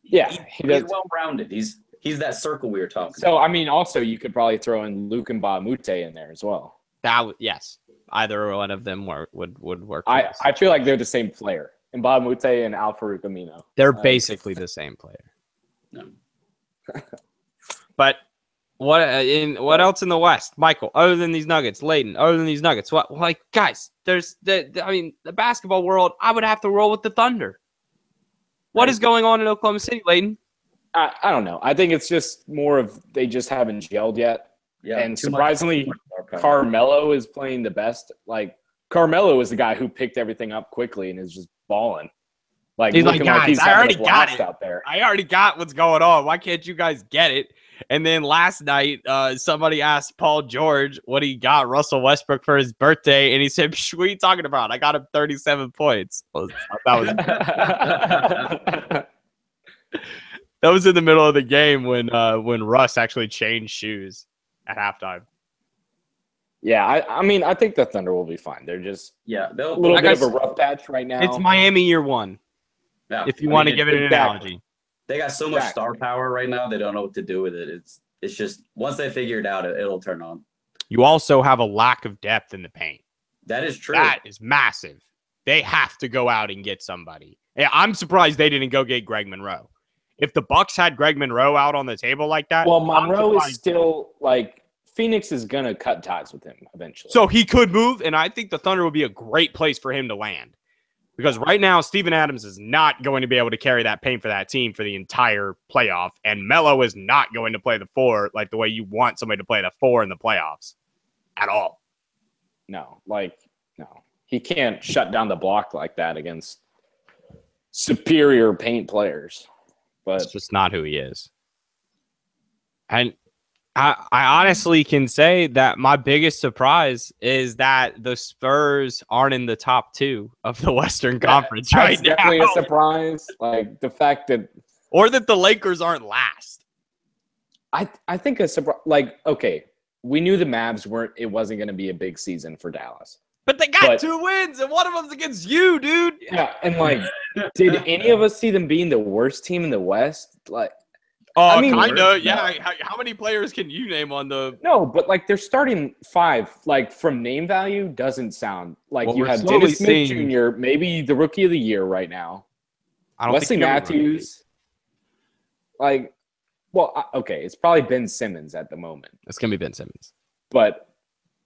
Yeah, he's well-rounded. He's that circle we were talking about. So, also, you could probably throw in Luke and Mbamute in there as well. Yes. Either one of them would work. I feel like they're the same player. Mbamute and Al-Farouq Aminu. They're basically the same player. No. But what else in the West, Michael? Other than these Nuggets, Layton. Other than these Nuggets, what? Like, guys, there's the basketball world. I would have to roll with the Thunder. What is going on in Oklahoma City, Layton? I don't know. I think it's just more of they just haven't gelled yet. Yeah, and surprisingly, Carmelo is playing the best. Like, Carmelo is the guy who picked everything up quickly and is just balling. Like, he's like, guys, I already got it out there. I already got what's going on. Why can't you guys get it? And then last night, somebody asked Paul George what he got Russell Westbrook for his birthday, and he said, "What are you talking about? I got him 37 points." That was in the middle of the game when Russ actually changed shoes at halftime. Yeah, I think the Thunder will be fine. They're just a little bit of a rough patch right now. It's Miami year one. Yeah. If you want to give it an analogy. They got so much star power right now, they don't know what to do with it. It's just once they figure it out, it'll turn on. You also have a lack of depth in the paint. That is true. That is massive. They have to go out and get somebody. I'm surprised they didn't go get Greg Monroe. If the Bucks had Greg Monroe out on the table like that, well, Monroe is still like Phoenix is gonna cut ties with him eventually. So he could move, and I think the Thunder would be a great place for him to land. Because right now, Steven Adams is not going to be able to carry that paint for that team for the entire playoff. And Melo is not going to play the 4 like the way you want somebody to play the 4 in the playoffs at all. No. He can't shut down the block like that against superior paint players. But it's just not who he is. And I honestly can say that my biggest surprise is that the Spurs aren't in the top 2 of the Western Conference right now. Definitely a surprise. Like the fact that, or that the Lakers aren't last. I think a surprise. Like, okay, we knew the Mavs it wasn't going to be a big season for Dallas, but they got 2 wins, and one of them's against you, dude. Yeah, and like, did any of us see them being the worst team in the West? Like, Oh, I mean, kind of. Yeah. How many players can you name on the? No, but like they're starting 5, like from name value, doesn't sound like Well, you we're have slowly Dennis Smith seeing- Jr., maybe the rookie of the year right now. I don't Wesley think he ever- Matthews. Like, well, okay, it's probably Ben Simmons at the moment, It's gonna be Ben Simmons. but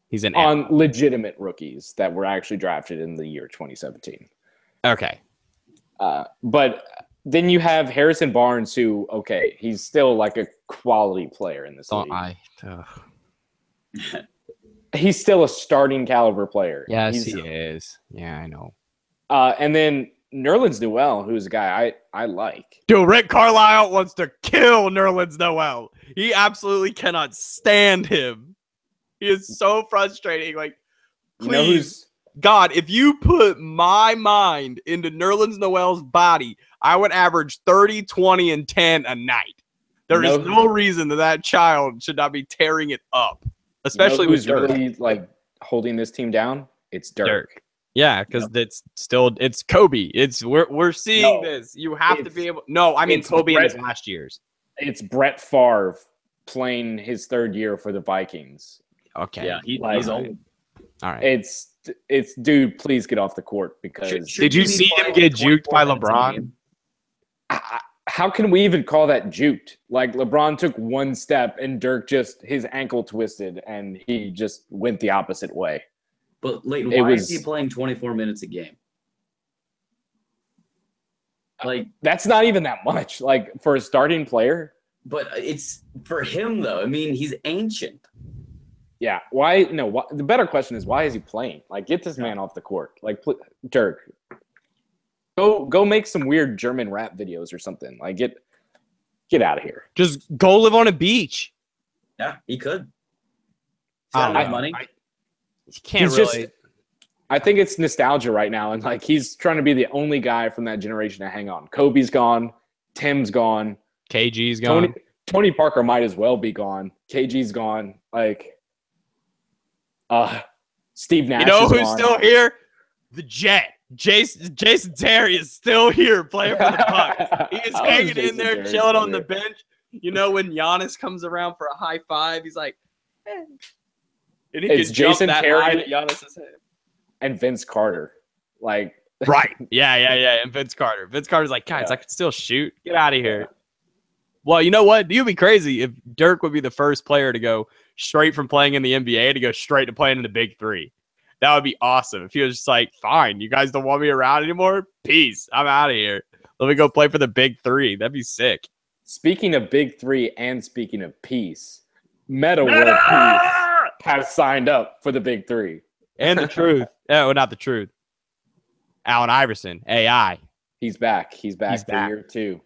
He's an on legitimate rookies that were actually drafted in the year 2017. Okay. But then you have Harrison Barnes, who, okay, he's still like a quality player in this league. He's still a starting caliber player. Yes, he is. Yeah, I know. And then Nerlens Noel, who's a guy I like. Dude, Rick Carlisle wants to kill Nerlens Noel. He absolutely cannot stand him. He is so frustrating. Like, please, God, if you put my mind into Nerlens Noel's body, I would average 30, 20, and 10 a night. There is no reason that child should not be tearing it up, especially who's with Dirk. really like holding this team down. It's Dirk. Yeah, because it's Kobe. We're seeing this. You have to be able. No, I mean Kobe in his last years. It's Brett Favre playing his 3rd year for the Vikings. Okay, yeah, he's old. All right, it's dude, please get off the court because. Did you see him get juked by LeBron? How can we even call that juked? Like LeBron took one step and Dirk his ankle twisted and he just went the opposite way. But Layton, why is he playing 24 minutes a game? Like, that's not even that much, like for a starting player. But it's for him though. I mean, he's ancient. Yeah. Why? No. The better question is, why is he playing? Like, get this man off the court. Like, Dirk, go make some weird German rap videos or something. Like, get out of here. Just go live on a beach. Yeah, he could. Money. He can't really. I think it's nostalgia right now, and like he's trying to be the only guy from that generation to hang on. Kobe's gone. Tim's gone. KG's gone. Tony Parker might as well be gone. KG's gone. Like, Steve Nash. You know who's gone. still here? The Jet. Jason Terry is still here playing for the Bucks. He is hanging in there, chilling on the bench. You know, when Giannis comes around for a high five, he's like, eh. And he it's can jump Jason that Terry high at Giannis's head. And Vince Carter. Like, right. Yeah. And Vince Carter. Vince Carter's like, guys, I could still shoot. Get out of here. Well, you know what? You'd be crazy if Dirk would be the first player to go straight from playing in the NBA to go straight to playing in the Big Three. That would be awesome. If he was just like, fine, you guys don't want me around anymore? Peace. I'm out of here. Let me go play for the Big Three. That'd be sick. Speaking of Big Three and speaking of peace, Meta World Peace has signed up for the Big Three. And the truth. Oh, not the truth. Allen Iverson, AI. He's back. He's back for year 2.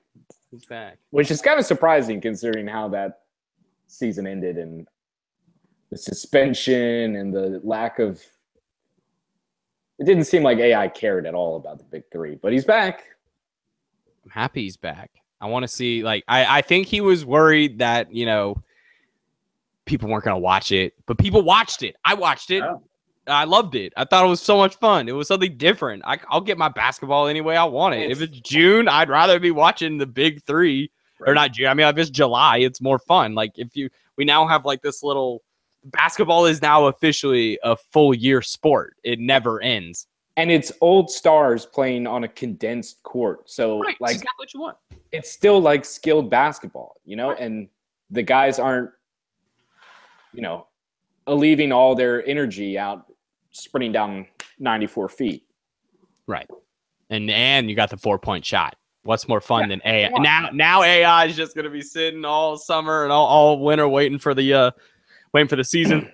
He's back. Which is kind of surprising considering how that season ended and the suspension and the lack of... It didn't seem like AI cared at all about the Big Three, but he's back. I'm happy he's back. I want to see, like, I think he was worried that, you know, people weren't going to watch it, but people watched it. I watched it. Oh. I loved it. I thought it was so much fun. It was something different. I'll get my basketball any way I want it. If it's June, I'd rather be watching the Big Three. Right. Or not June. I mean, if it's July, it's more fun. Like, we now have like this little... Basketball is now officially a full year sport. It never ends. And it's old stars playing on a condensed court. So, right, like, exactly what you want. It's still like skilled basketball, you know? Right. And the guys aren't, you know, leaving all their energy out sprinting down 94 feet. Right. And you got the 4-point shot. What's more fun than AI? Now AI is just going to be sitting all summer and all winter waiting for the season.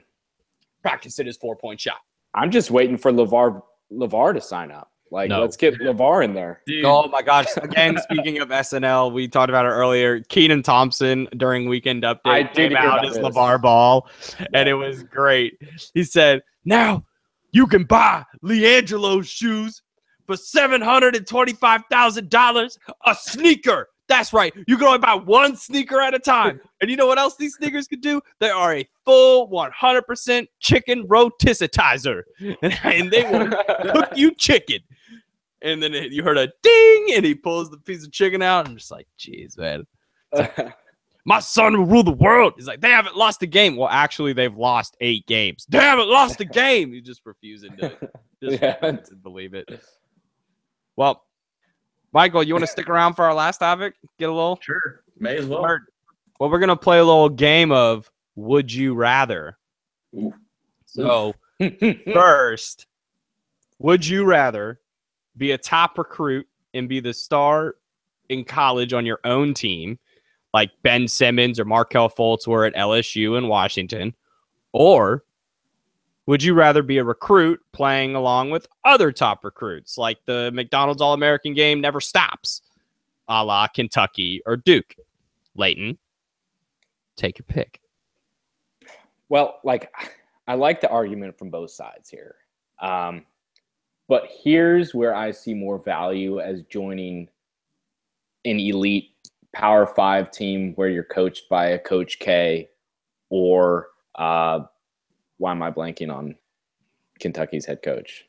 Practicing his 4-point shot. I'm just waiting for LeVar to sign up. Like, let's get LeVar in there. Dude. Oh my gosh. Again, speaking of SNL, we talked about it earlier. Kenan Thompson during Weekend Update came out as LeVar Ball, and it was great. He said, now you can buy LiAngelo's shoes for $725,000 a sneaker. That's right. You can only buy one sneaker at a time. And you know what else these sneakers can do? They are a full 100% chicken roticizer. And they will cook you chicken. And then you heard a ding, and he pulls the piece of chicken out. I'm just like, geez, man. My son will rule the world. He's like, they haven't lost a game. Well, actually, they've lost 8 games. They haven't lost a game. He's just refusing to, refusing to believe it. Well, Michael, you want to stick around for our last topic? Get a little? Sure. May as well. Well, we're going to play a little game of Would You Rather. Ooh. So, first, would you rather be a top recruit and be the star in college on your own team, like Ben Simmons or Markelle Fultz were at LSU in Washington, or would you rather be a recruit playing along with other top recruits, like the McDonald's All-American game never stops, a la Kentucky or Duke? Layton, take your pick. Well, like, I like the argument from both sides here. But here's where I see more value as joining an elite Power 5 team where you're coached by a Coach K, or why am I blanking on Kentucky's head coach?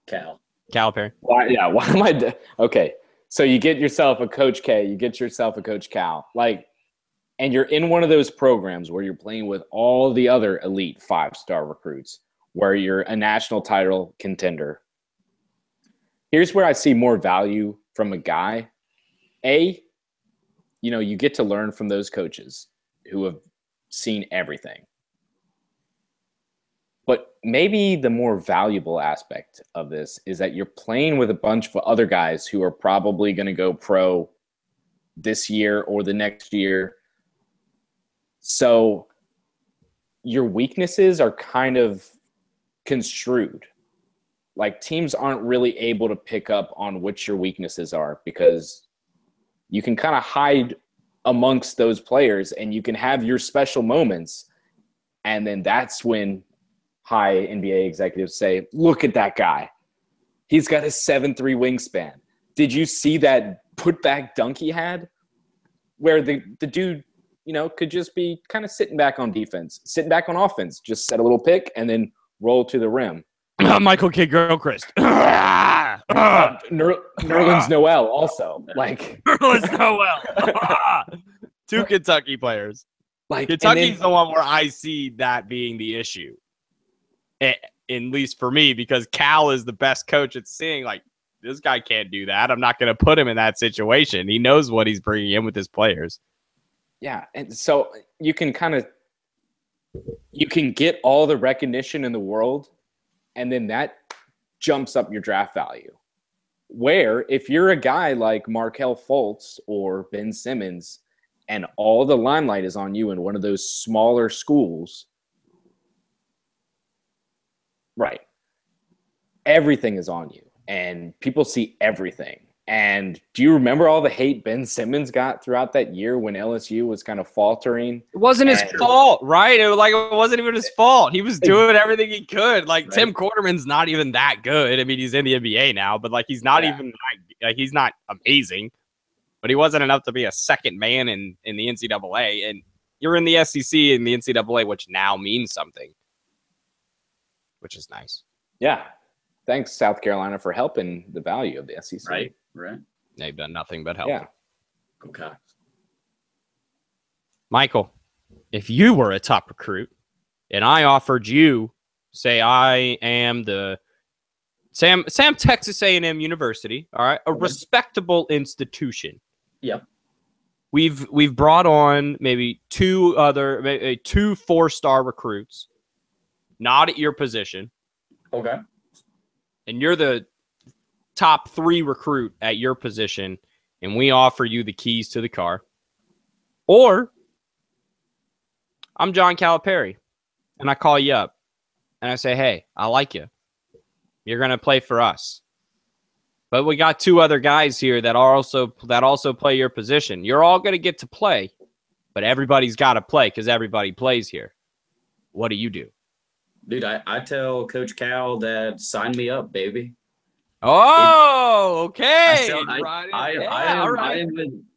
Calipari. Why am I okay, so you get yourself a Coach K, you get yourself a Coach Cal. Like, and you're in one of those programs where you're playing with all the other elite 5-star recruits, where you're a national title contender. Here's where I see more value from a guy. You get to learn from those coaches who have seen everything. But maybe the more valuable aspect of this is that you're playing with a bunch of other guys who are probably going to go pro this year or the next year. So your weaknesses are kind of construed. Like, teams aren't really able to pick up on which your weaknesses are, because you can kind of hide amongst those players and you can have your special moments. And then that's when high NBA executives say, look at that guy. He's got a 7'3" wingspan. Did you see that put-back dunk he had? Where the dude, could just be kind of sitting back on defense, sitting back on offense, just set a little pick and then roll to the rim. Michael Kidd-Gilchrist. Nerlens Noel also. Like, Nerlens Noel. 2 Kentucky players. Like, Kentucky's the one where I see that being the issue. At least for me, because Cal is the best coach at seeing, like, this guy can't do that. I'm not going to put him in that situation. He knows what he's bringing in with his players. Yeah, and so you can get all the recognition in the world, and then that jumps up your draft value. Where if you're a guy like Markelle Fultz or Ben Simmons and all the limelight is on you in one of those smaller schools, right, everything is on you and people see everything. And do you remember all the hate Ben Simmons got throughout that year when LSU was kind of faltering? It wasn't his fault, right? It wasn't even his fault. He was doing everything he could. Like, right. Tim Quarterman's not even that good. I mean, he's in the NBA now, but like, he's not even he's not amazing. But he wasn't enough to be a second man in the NCAA. And you're in the SEC and the NCAA, which now means something, which is nice. Yeah. Thanks, South Carolina, for helping the value of the SEC. Right. They've done nothing but help. Yeah. Okay. Michael, if you were a top recruit and I offered you, say I am the Sam Texas A&M University, all right, a respectable institution. Yep. We've brought on maybe 2 4-star recruits, not at your position. Okay. And you're the top 3 recruit at your position, and we offer you the keys to the car. Or I'm John Calipari, and I call you up, and I say, hey, I like you. You're going to play for us. But we got 2 other guys here that also play your position. You're all going to get to play, but everybody's got to play because everybody plays here. What do you do? Dude, I tell Coach Cal that sign me up, baby. Oh, okay.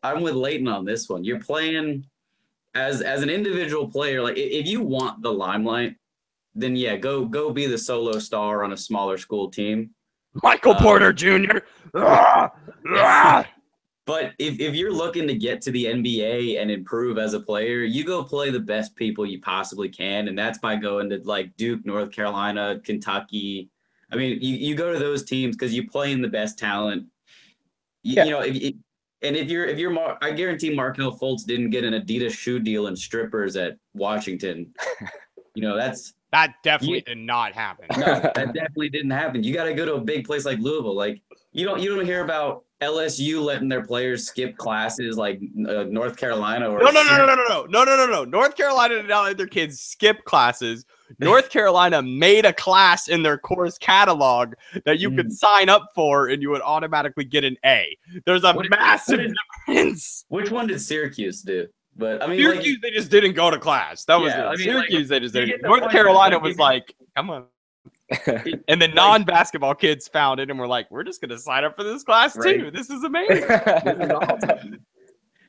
I'm with Layton on this one. You're playing as an individual player. Like, if you want the limelight, then yeah, go be the solo star on a smaller school team. Michael Porter Jr. But if you're looking to get to the NBA and improve as a player, you go play the best people you possibly can. And that's by going to like Duke, North Carolina, Kentucky. I mean, you go to those teams because you play in the best talent. You know, if you're I guarantee Markelle Fultz didn't get an Adidas shoe deal and strippers at Washington. You know, that definitely did not happen. No, that definitely didn't happen. You got to go to a big place like Louisville. Like you don't hear about LSU letting their players skip classes like North Carolina or no. North Carolina did not let their kids skip classes. North Carolina made a class in their course catalog that you could sign up for and you would automatically get an A. There's a massive difference. Which one did Syracuse do? But I mean, Syracuse, they just didn't go to class. That was it. Syracuse, they just didn't. North Carolina was like, come on. And the non-basketball kids found it and were like, we're just going to sign up for this class too. This is amazing. This is awesome.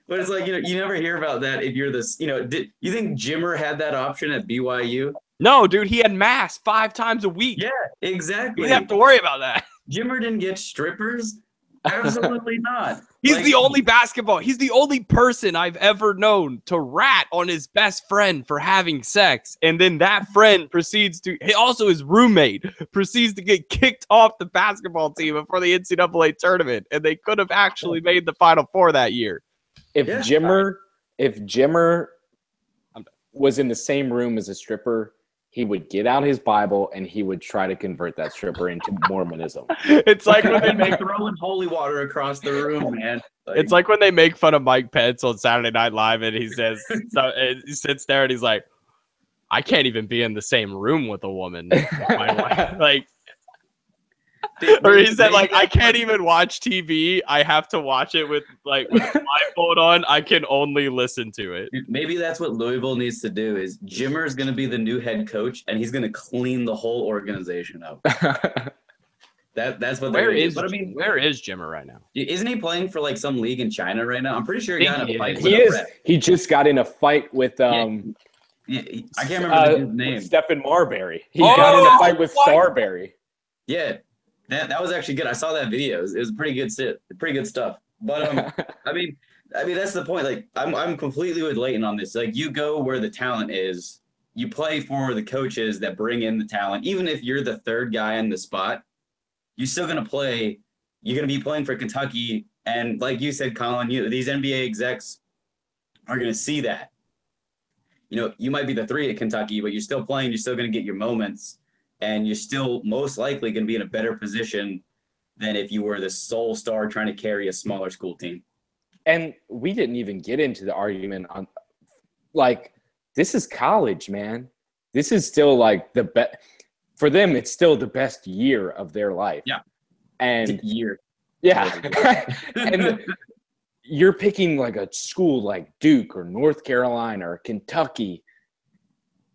But it's like, you never hear about that if you're this, did you think Jimmer had that option at BYU? No, dude, he had mass 5 times a week. Yeah, exactly. You didn't have to worry about that. Jimmer didn't get strippers? Absolutely not. He's the only person I've ever known to rat on his best friend for having sex. And then that friend also his roommate proceeds to get kicked off the basketball team before the NCAA tournament. And they could have actually made the Final Four that year. If Jimmer was in the same room as a stripper, he would get out his Bible and he would try to convert that stripper into Mormonism. It's like when they make throwing holy water across the room, man. It's like when they make fun of Mike Pence on Saturday Night Live and he says, he sits there and he's like, I can't even be in the same room with a woman. My wife. Like, or he said, like, I can't even watch TV. I have to watch it with a blindfold on. I can only listen to it. Maybe that's what Louisville needs to do is Jimmer is going to be the new head coach, and he's going to clean the whole organization up. That's what where is Jimmer right now? Isn't he playing for like some league in China right now? I'm pretty sure he got in a fight. He is. He just got in a fight with I can't remember his name. Stephen Marbury. He got in a fight with Starbury. Yeah. That was actually good. I saw that video. It was pretty good stuff. But I mean that's the point. Like I'm completely with Layton on this. Like you go where the talent is. You play for the coaches that bring in the talent. Even if you're the third guy in the spot, you're still gonna play. You're gonna be playing for Kentucky, and like you said, Colin, these NBA execs are gonna see that. You might be the 3 at Kentucky, but you're still playing. You're still gonna get your moments. And you're still most likely going to be in a better position than if you were the sole star trying to carry a smaller school team. And we didn't even get into the argument on, like, this is college, man. This is still like the best for them. It's still the best year of their life. Yeah. And year. Yeah. And you're picking like a school like Duke or North Carolina or Kentucky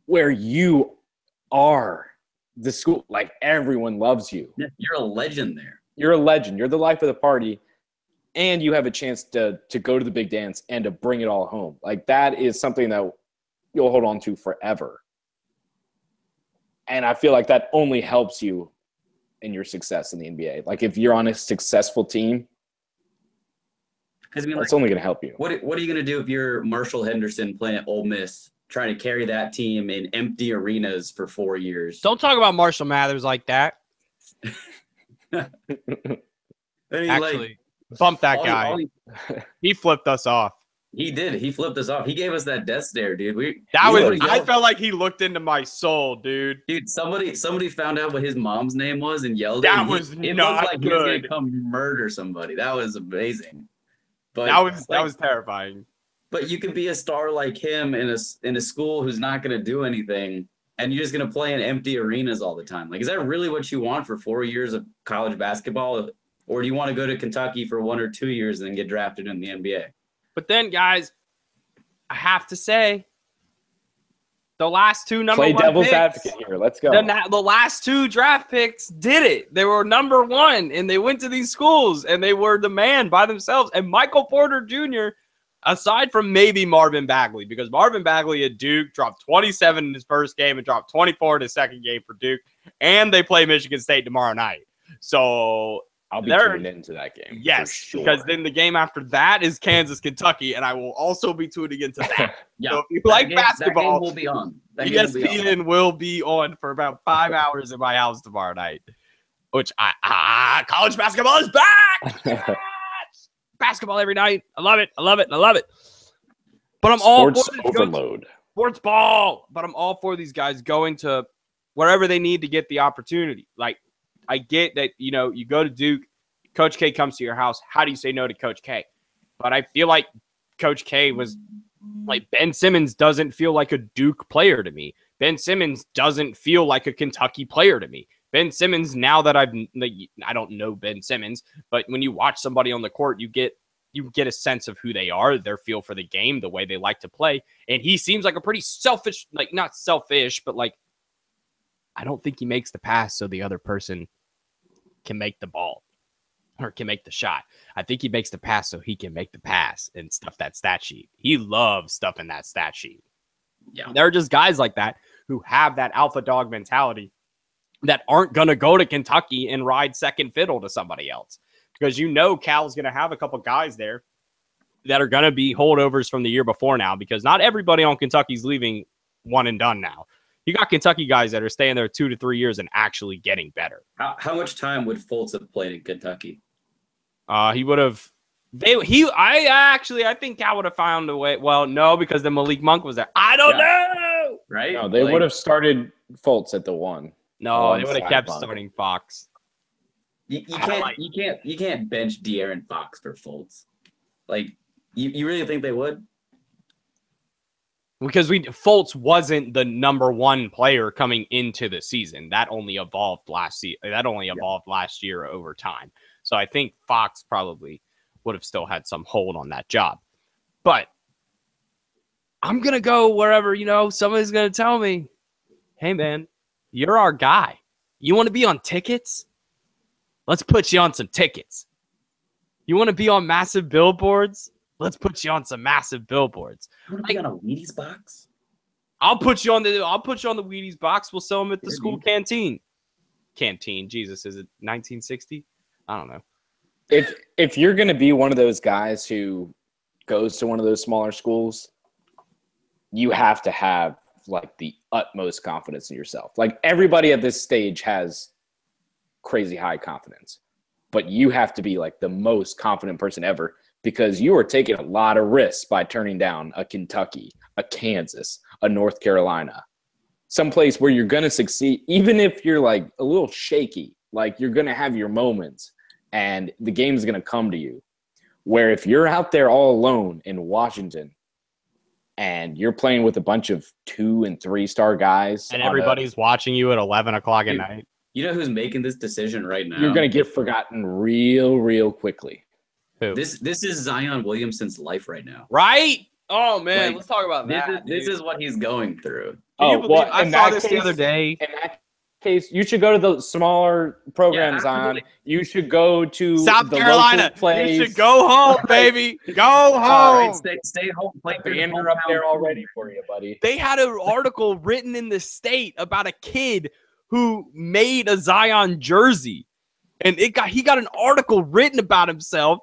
where you are the school, like everyone loves you. Yeah, you're a legend there. You're a legend. You're the life of the party. And you have a chance to go to the big dance and to bring it all home. Like that is something that you'll hold on to forever. And I feel like that only helps you in your success in the NBA. Like if you're on a successful team, it's only going to help you. What are you going to do if you're Marshall Henderson playing at Ole Miss, trying to carry that team in empty arenas for 4 years? Don't talk about Marshall Mathers like that. Actually, bump that guy. He flipped us off. He did. He flipped us off. He gave us that death stare, dude. I felt like he looked into my soul, dude. Dude, somebody found out what his mom's name was and yelled that at him. Was it not looked like good. He was gonna come murder somebody. That was amazing. But that was terrifying. But you could be a star like him in a school who's not going to do anything, and you're just going to play in empty arenas all the time. Like, is that really what you want for 4 years of college basketball, or do you want to go to Kentucky for 1 or 2 years and then get drafted in the NBA? But then, guys, I have to say, the last 2 number 1 play devil's picks, advocate here. Let's go. The last 2 draft picks did it. They were number 1, and they went to these schools, and they were the man by themselves. And Michael Porter Jr., aside from maybe Marvin Bagley, because Marvin Bagley at Duke dropped 27 in his first game and dropped 24 in his second game for Duke, and they play Michigan State tomorrow night. So I'll be They're- tuning into that game. Yes, for sure. because then the game after that is Kansas, Kentucky, and I will also be tuning into that. Yeah. So if you like that basketball, game will be on. That game will be on. ESPN will be on for about 5 hours in my house tomorrow night. Which college basketball is back. Yes! Basketball every night. I love it. I love it. I love it. But I'm all Sports for this overload. sports ball. But I'm all for these guys going to wherever they need to get the opportunity. Like, I get that, you know, you go to Duke, Coach K comes to your house. How do you say no to Coach K? But I feel like Coach K was like, Ben Simmons doesn't feel like a Duke player to me. Ben Simmons doesn't feel like a Kentucky player to me. Ben Simmons, now that I don't know Ben Simmons, but when you watch somebody on the court, you get a sense of who they are, their feel for the game, the way they like to play. And he seems like a pretty selfish, like not selfish, but like, I don't think he makes the pass so the other person can make the ball or can make the shot. I think he makes the pass so he can make the pass and stuff that stat sheet. He loves stuff in that stat sheet. Yeah. There are just guys like that who have that alpha dog mentality that aren't going to go to Kentucky and ride second fiddle to somebody else. Because you know Cal's going to have a couple guys there that are going to be holdovers from the year before now, because not everybody on Kentucky's leaving one and done now. You got Kentucky guys that are staying there 2 to 3 years and actually getting better. How much time would Fultz have played in Kentucky? He would have. I think Cal would have found a way. Well, no, because then Malik Monk was there. I don't know. Right? No, they would have started Fultz at the 1. No, they would have kept Monk. starting Fox. You can't bench De'Aaron Fox for Fultz. Like, you really think they would? Because Fultz wasn't the number one player coming into the season. That only evolved last year over time. So I think Fox probably would have still had some hold on that job. But I'm going to go wherever, somebody's going to tell me, hey, man, you're our guy. You want to be on tickets? Let's put you on some tickets. You want to be on massive billboards? Let's put you on some massive billboards. You want to be on a Wheaties box? I'll put you on the Wheaties box. We'll sell them at the school canteen. Jesus, is it 1960? I don't know. If you're going to be one of those guys who goes to one of those smaller schools, you have to have like the utmost confidence in yourself. Like, everybody at this stage has crazy high confidence, but you have to be like the most confident person ever, because you are taking a lot of risks by turning down a Kentucky, a Kansas, a North Carolina, someplace where you're going to succeed, even if you're like a little shaky. Like, you're going to have your moments and the game's going to come to you. Where if you're out there all alone in Washington and you're playing with a bunch of 2- and 3-star guys, and everybody's watching you at 11 o'clock at night, you know who's making this decision right now? you're going to get forgotten real quickly. who? This is Zion Williamson's life right now. Right? Oh, man, Like, let's talk about that. This is what he's going through. Can you believe I in saw that this the other day. In that case, you should go to the smaller programs. You should go to South the Carolina. local place. You should go home, baby. Go home. All right, stay home. Play The banner up there already for you, buddy. They had an article written in the State about a kid who made a Zion jersey, and he got an article written about himself.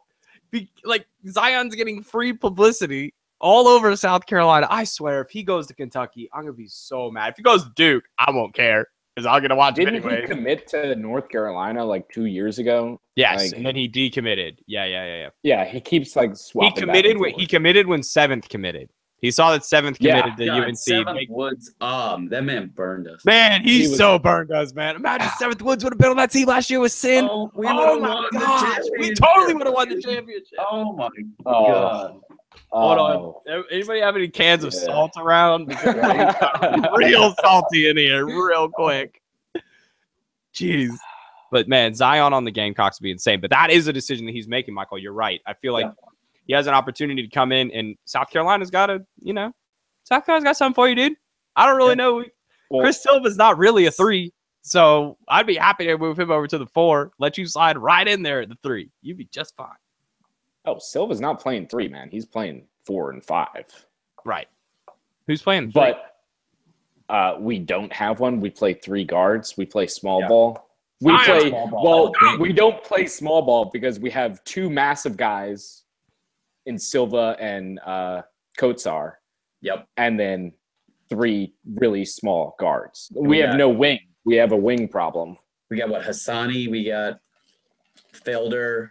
Like, Zion's getting free publicity all over South Carolina. I swear, if he goes to Kentucky, I'm gonna be so mad. If he goes to Duke, I won't care because I'm gonna watch him Didn't anyway. he commit to North Carolina like 2 years ago? Yes, Like, and then he decommitted. Yeah. yeah, he keeps like He swapping. committed when 7th committed. He saw that 7th committed to God, UNC. 7th Woods, that man burned us. Man, He he's was- so burned us, man. Imagine 7th Woods would have been on that team last year with Sin. Oh, we Oh would've my won the God. We championship. totally would have won the championship. Oh my Oh. God. Hold Oh. on. Anybody have any cans of Yeah. salt around? Because it's real salty in here, real quick. Jeez. But, man, Zion on the Gamecocks would be insane. But that is a decision that he's making, Michael. You're right. I feel like he has an opportunity to come in, and South Carolina's got to, South Carolina's got something for you, dude. I don't really know. Well, Chris Silva's not really a 3, so I'd be happy to move him over to the 4, let you slide right in there at the 3. You'd be just fine. Silva's not playing 3, man. He's playing 4 and 5. Right. Who's playing 3? But we don't have one. We play 3 guards. We play small ball. We Zion. play Small ball. we don't play small ball because we have two massive guys in Silva and Kotsar, Yep. and then three really small guards. We have no wing. We have a wing problem. We got what? Hassani. We got Felder.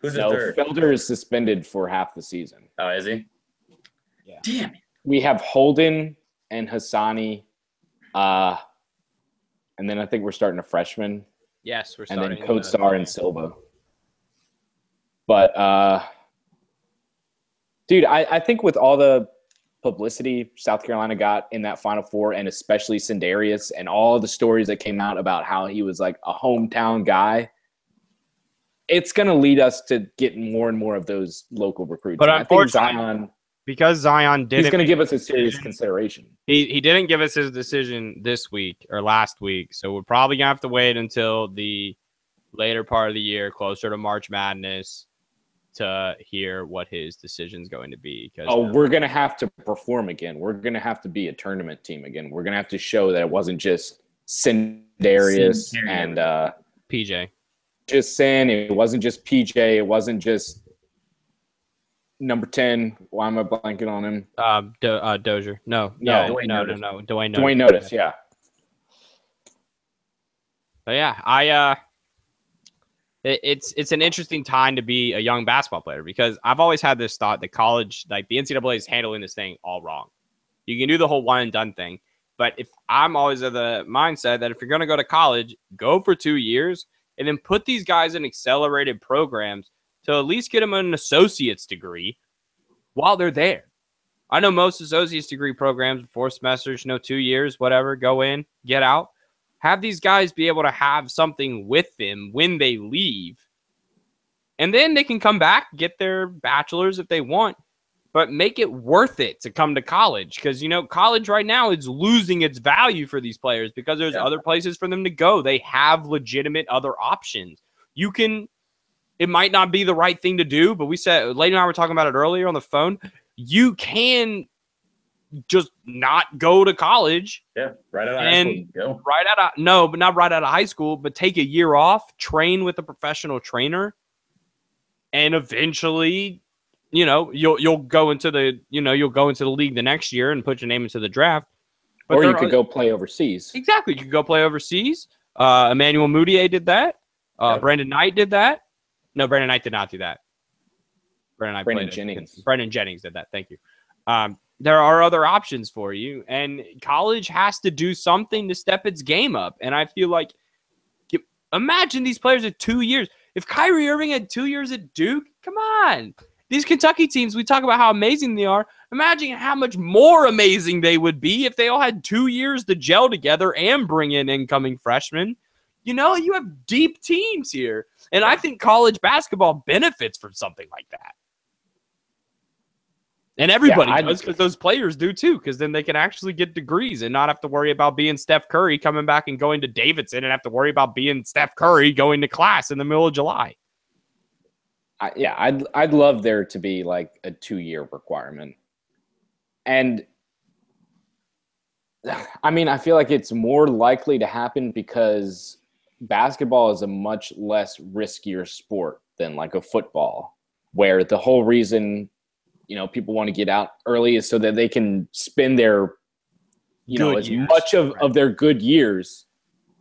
Who's the No, third? Felder is suspended for half the season. Oh, is he? Yeah. Damn it. We have Holden and Hassani, and then I think we're starting a freshman, Yes, we're and starting. then Kotsar and Silva. But, dude, I think with all the publicity South Carolina got in that Final Four, and especially Sindarius, and all the stories that came out about how he was like a hometown guy, it's going to lead us to getting more and more of those local recruits. But and I think unfortunately, Zion, because Zion didn't, he's going to give us a serious consideration. he didn't give us his decision this week or last week, so we're probably gonna have to wait until the later part of the year, closer to March Madness, to hear what his decision's going to be. Because we're going to have to perform again. We're going to have to be a tournament team again. We're going to have to show that it wasn't just Sindarius and PJ. just saying it wasn't just PJ. It wasn't just number 10. Why am I blanking on him? Dozier. No. Dwayne Dwayne Notice, yeah. But yeah, it's an interesting time to be a young basketball player, because I've always had this thought that college, like the NCAA, is handling this thing all wrong. You can do the whole one and done thing, but if I'm always of the mindset that if you're going to go to college, go for 2 years and then put these guys in accelerated programs to at least get them an associate's degree while they're there. I know most associate's degree programs, 4 semesters, 2 years, whatever, go in, get out. Have these guys be able to have something with them when they leave. And then they can come back, get their bachelor's if they want, but make it worth it to come to college. Because, college right now is losing its value for these players because there's other places for them to go. They have legitimate other options. It might not be the right thing to do, but Layton and I were talking about it earlier on the phone. You can just not go to college. Yeah, right out of high school. Go. Not right out of high school, but take a year off, train with a professional trainer, and eventually, you'll go into the league the next year and put your name into the draft. But or you could go play overseas. Exactly, you could go play overseas. Emmanuel Mudiay did that. Brandon Knight did that. No, Brandon Knight did not do that. Brandon Jennings did that. Thank you. There are other options for you, and college has to do something to step its game up. And I feel like, imagine these players at 2 years. If Kyrie Irving had 2 years at Duke, come on. These Kentucky teams, we talk about how amazing they are. Imagine how much more amazing they would be if they all had 2 years to gel together and bring in incoming freshmen. You have deep teams here. And I think college basketball benefits from something like that. And everybody does, because those players do too, because then they can actually get degrees and not have to worry about being Steph Curry coming back and going to Davidson and have to worry about being Steph Curry going to class in the middle of July. I'd love there to be like a 2-year requirement. And I mean, I feel like it's more likely to happen because basketball is a much less riskier sport than like a football, where the whole reason people want to get out early is so that they can spend their, much of their good years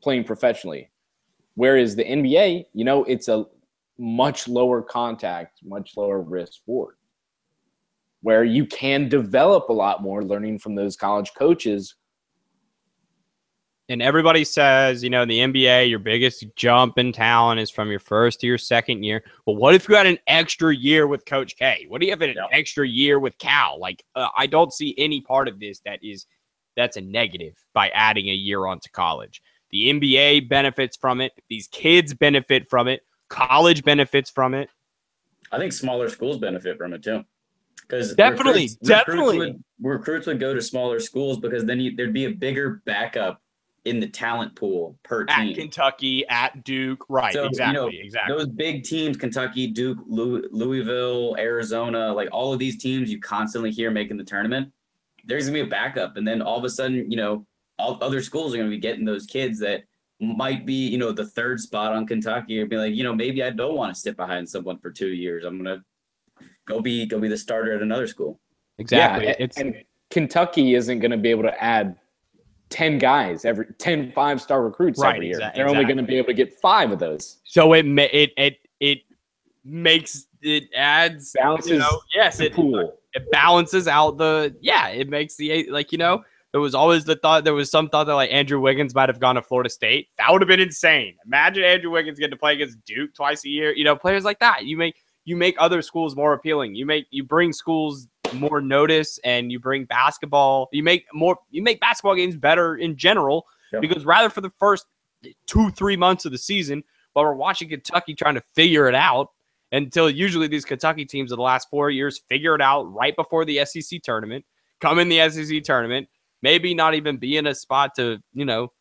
playing professionally. Whereas the NBA, it's a much lower contact, much lower risk sport where you can develop a lot more learning from those college coaches. And everybody says, in the NBA, your biggest jump in talent is from your first to your second year. Well, what if you had an extra year with Coach K? What do you have an extra year with Cal? I don't see any part of this that's a negative by adding a year onto college. The NBA benefits from it. These kids benefit from it. College benefits from it. I think smaller schools benefit from it too. Because definitely. Recruits would go to smaller schools because then there'd be a bigger backup in the talent pool per team. At Kentucky, at Duke, right? So, exactly. Those big teams, Kentucky, Duke, Louisville, Arizona, like all of these teams you constantly hear making the tournament, there's gonna be a backup, and then all of a sudden, all other schools are gonna be getting those kids that might be, you know, the third spot on Kentucky, and be like, you know, maybe I don't want to sit behind someone for 2 years. I'm gonna go be the starter at another school. Exactly. Yeah, and Kentucky isn't going to be able to add 10 guys, 10 5-star recruits every year. They're only going to be able to get 5 of those. So it adds balances. It balances out it makes there was always some thought that like Andrew Wiggins might have gone to Florida State. That would have been insane. Imagine Andrew Wiggins getting to play against Duke twice a year. You know, players like that. You make other schools more appealing. You bring schools more notice, and you bring basketball. You make basketball games better in general, because rather for the first 2-3 months of the season, while we're watching Kentucky trying to figure it out, until usually these Kentucky teams of the last 4 years figure it out right before the SEC tournament, come in the SEC tournament, maybe not even be in a spot to, you know,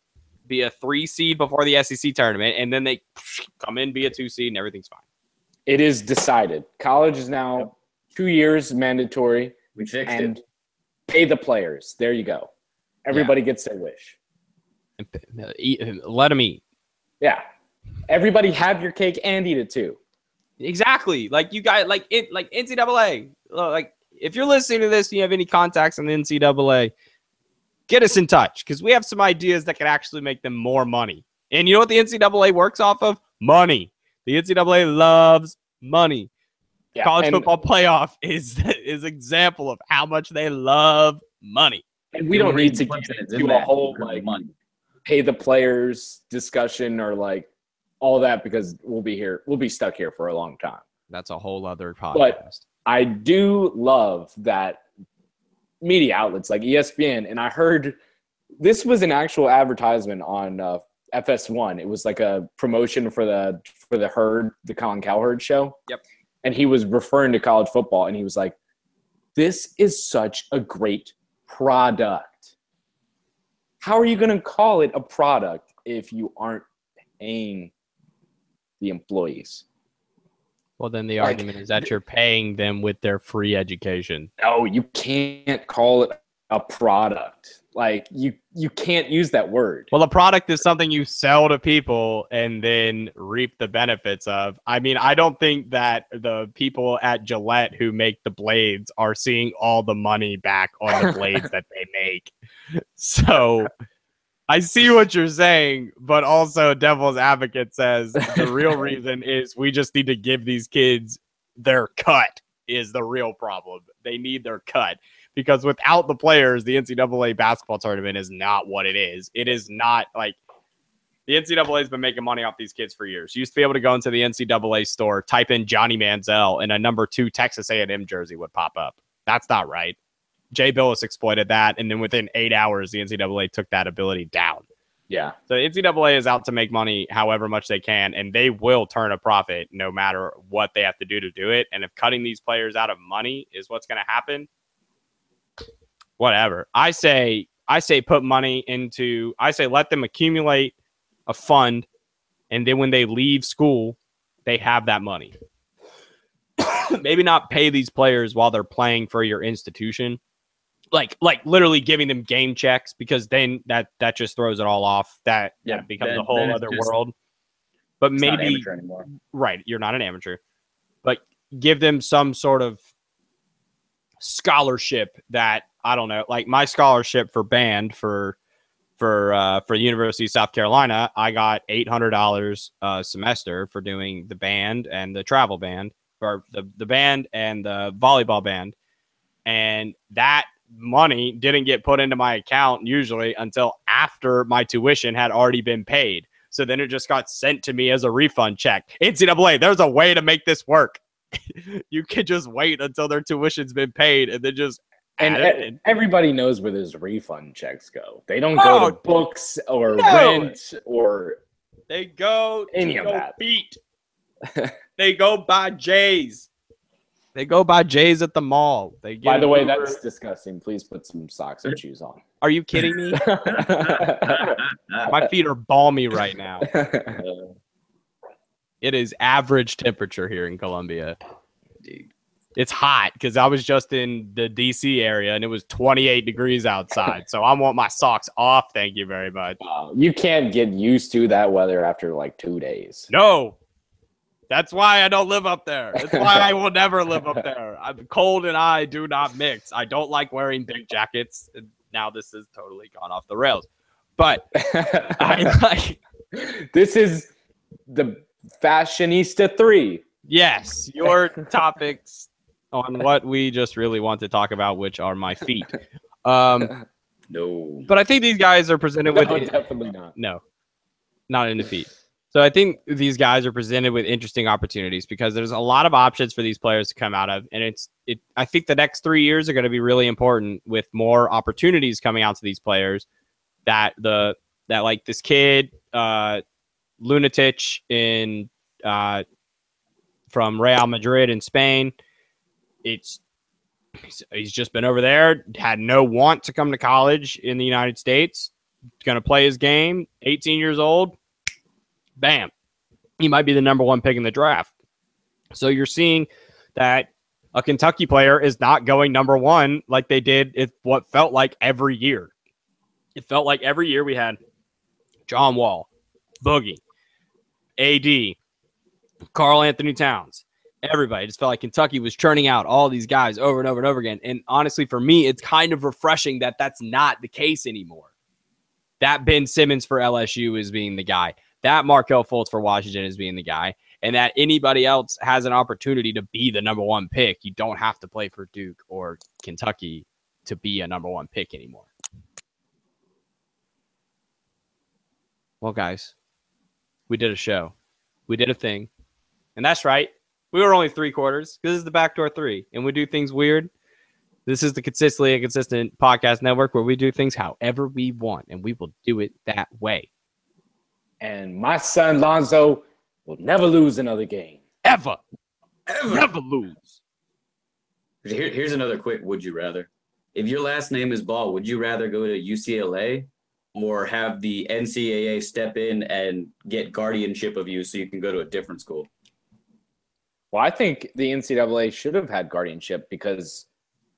be a 3 seed before the SEC tournament, and then they come in, be a 2 seed, and everything's fine. It is decided. College is now 2 years mandatory. We fixed it. Pay the players. There you go. Everybody gets their wish. Let them eat. Yeah. Everybody have your cake and eat it too. Exactly. Like you guys, like NCAA. Like if you're listening to this and you have any contacts in the NCAA, get us in touch, because we have some ideas that could actually make them more money. And you know what the NCAA works off of? Money. The NCAA loves money. Yeah, college football playoff is example of how much they love money. And we don't need to get into a whole like money, pay the players discussion or like all that, because we'll be stuck here for a long time. That's a whole other podcast. But I do love that media outlets like ESPN, and I heard this was an actual advertisement on FS1. It was like a promotion for the Herd, the Colin Cowherd show. Yep. And he was referring to college football, and he was like, "This is such a great product. How are you going to call it a product if you aren't paying the employees?" Well, then the argument is that you're paying them with their free education. No, you can't call it a product. Like you can't use that word. Well, a product is something you sell to people and then reap the benefits of. I mean, I don't think that the people at Gillette who make the blades are seeing all the money back on the blades that they make. So I see what you're saying, but also devil's advocate says the real reason is we just need to give these kids their cut is the real problem. They need their cut. Because without the players, the NCAA basketball tournament is not what it is. It is not like the NCAA has been making money off these kids for years. You used to be able to go into the NCAA store, type in Johnny Manziel, and a number 2 Texas A&M jersey would pop up. That's not right. Jay Billis exploited that, and then within 8 hours, the NCAA took that ability down. Yeah. So the NCAA is out to make money however much they can, and they will turn a profit no matter what they have to do it. And if cutting these players out of money is what's going to happen, whatever. I say put money into, let them accumulate a fund, and then when they leave school, they have that money. Maybe not pay these players while they're playing for your institution. Like literally giving them game checks, because then that just throws it all off. That becomes a whole other world. But maybe not amateur anymore. Right, you're not an amateur. But give them some sort of scholarship that, I don't know, like my scholarship for band for University of South Carolina, I got $800 a semester for doing the band and the travel band, or the band and the volleyball band. And that money didn't get put into my account usually until after my tuition had already been paid. So then it just got sent to me as a refund check. NCAA, there's a way to make this work. You can just wait until their tuition's been paid and then just add it in. Everybody knows where those refund checks go. They don't go to books or rent or they go any of that. Beat. They go buy J's. They go buy J's at the mall. By the way, that's disgusting. Please put some socks and shoes on. Are you kidding me? My feet are balmy right now. It is average temperature here in Columbia. Dude. It's hot because I was just in the DC area and it was 28 degrees outside. So I want my socks off. Thank you very much. You can't get used to that weather after like 2 days. No. That's why I don't live up there. That's why I will never live up there. Cold and I do not mix. I don't like wearing big jackets. Now this has totally gone off the rails. But this is the Fashionista 3. Yes, your topics on what we just really want to talk about, which are my feet. No. But I think these guys are presented with definitely not. No, not in the feet. So I think these guys are presented with interesting opportunities because there's a lot of options for these players to come out of, and I think the next 3 years are going to be really important with more opportunities coming out to these players. That like this kid, Lunatic in from Real Madrid in Spain. He's just been over there, had no want to come to college in the United States. Going to play his game. 18 years old. Bam. He might be the number 1 pick in the draft. So you're seeing that a Kentucky player is not going number 1 like they did what felt like every year. It felt like every year we had John Wall, Boogie, AD, Karl Anthony Towns. Everybody just felt like Kentucky was churning out all these guys over and over and over again. And honestly, for me, it's kind of refreshing that that's not the case anymore. That Ben Simmons for LSU is being the guy. That Markelle Fultz for Washington is being the guy. And that anybody else has an opportunity to be the number 1 pick. You don't have to play for Duke or Kentucky to be a number 1 pick anymore. Well, guys, we did a show. We did a thing. And that's right. We were only 3 quarters because this is the Backdoor 3. And we do things weird. This is the Consistently Inconsistent Podcast Network where we do things however we want. And we will do it that way. And my son Lonzo will never lose another game. Ever. Never lose. Here's another quick would you rather. If your last name is Ball, would you rather go to UCLA or have the NCAA step in and get guardianship of you so you can go to a different school? Well, I think the NCAA should have had guardianship because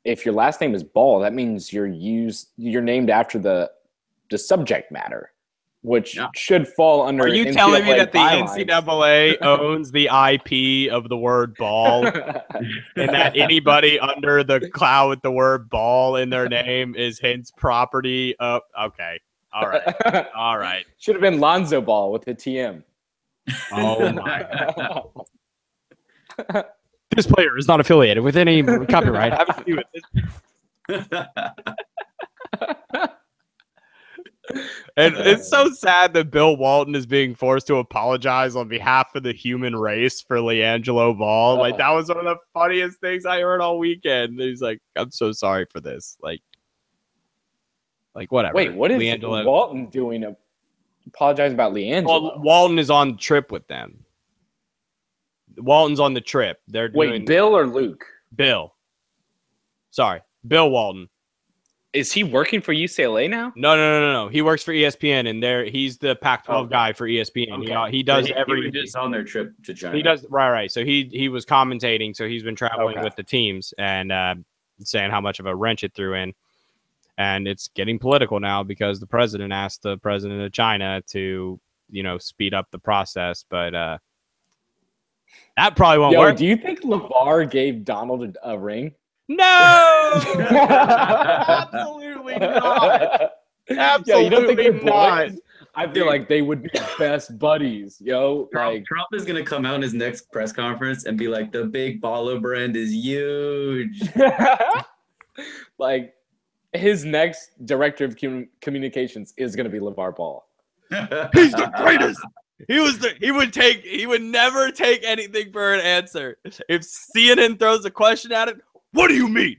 if your last name is Ball, that means you're named after the subject matter, which should fall under. Are you NCAA telling me that the guidelines. NCAA owns the IP of the word ball and that anybody under the cloud with the word ball in their name is hence property of? Okay. All right. All right. Should have been Lonzo Ball with the TM. Oh, my. This player is not affiliated with any copyright having to do with this. And it's so sad that Bill Walton is being forced to apologize on behalf of the human race for LiAngelo Ball. Like, that was one of the funniest things I heard all weekend. He's like, I'm so sorry for this. Like whatever. Wait, what is LiAngelo Walton doing? Apologize about LiAngelo. Well, Walton is on the trip with them. Walton's on the trip. They're doing Wait, Bill or Luke? Bill. Sorry, Bill Walton. Is he working for UCLA now? No. He works for ESPN, and he's the Pac-12 guy for ESPN. Okay. He does he every. was just on their trip to China. He does right. So he was commentating. So he's been traveling with the teams and saying how much of a wrench it threw in. And it's getting political now because the president asked the president of China to, speed up the process. But that probably won't work. Do you think LeVar gave Donald a ring? No! Absolutely not. Absolutely you don't think they're not. boys? I feel like they would be best buddies, yo. Trump is gonna come out in his next press conference and be like, "The big baller brand is huge." Like his next director of communications is gonna be LeVar Ball. He's the greatest. He would never take anything for an answer. If CNN throws a question at it, what do you mean?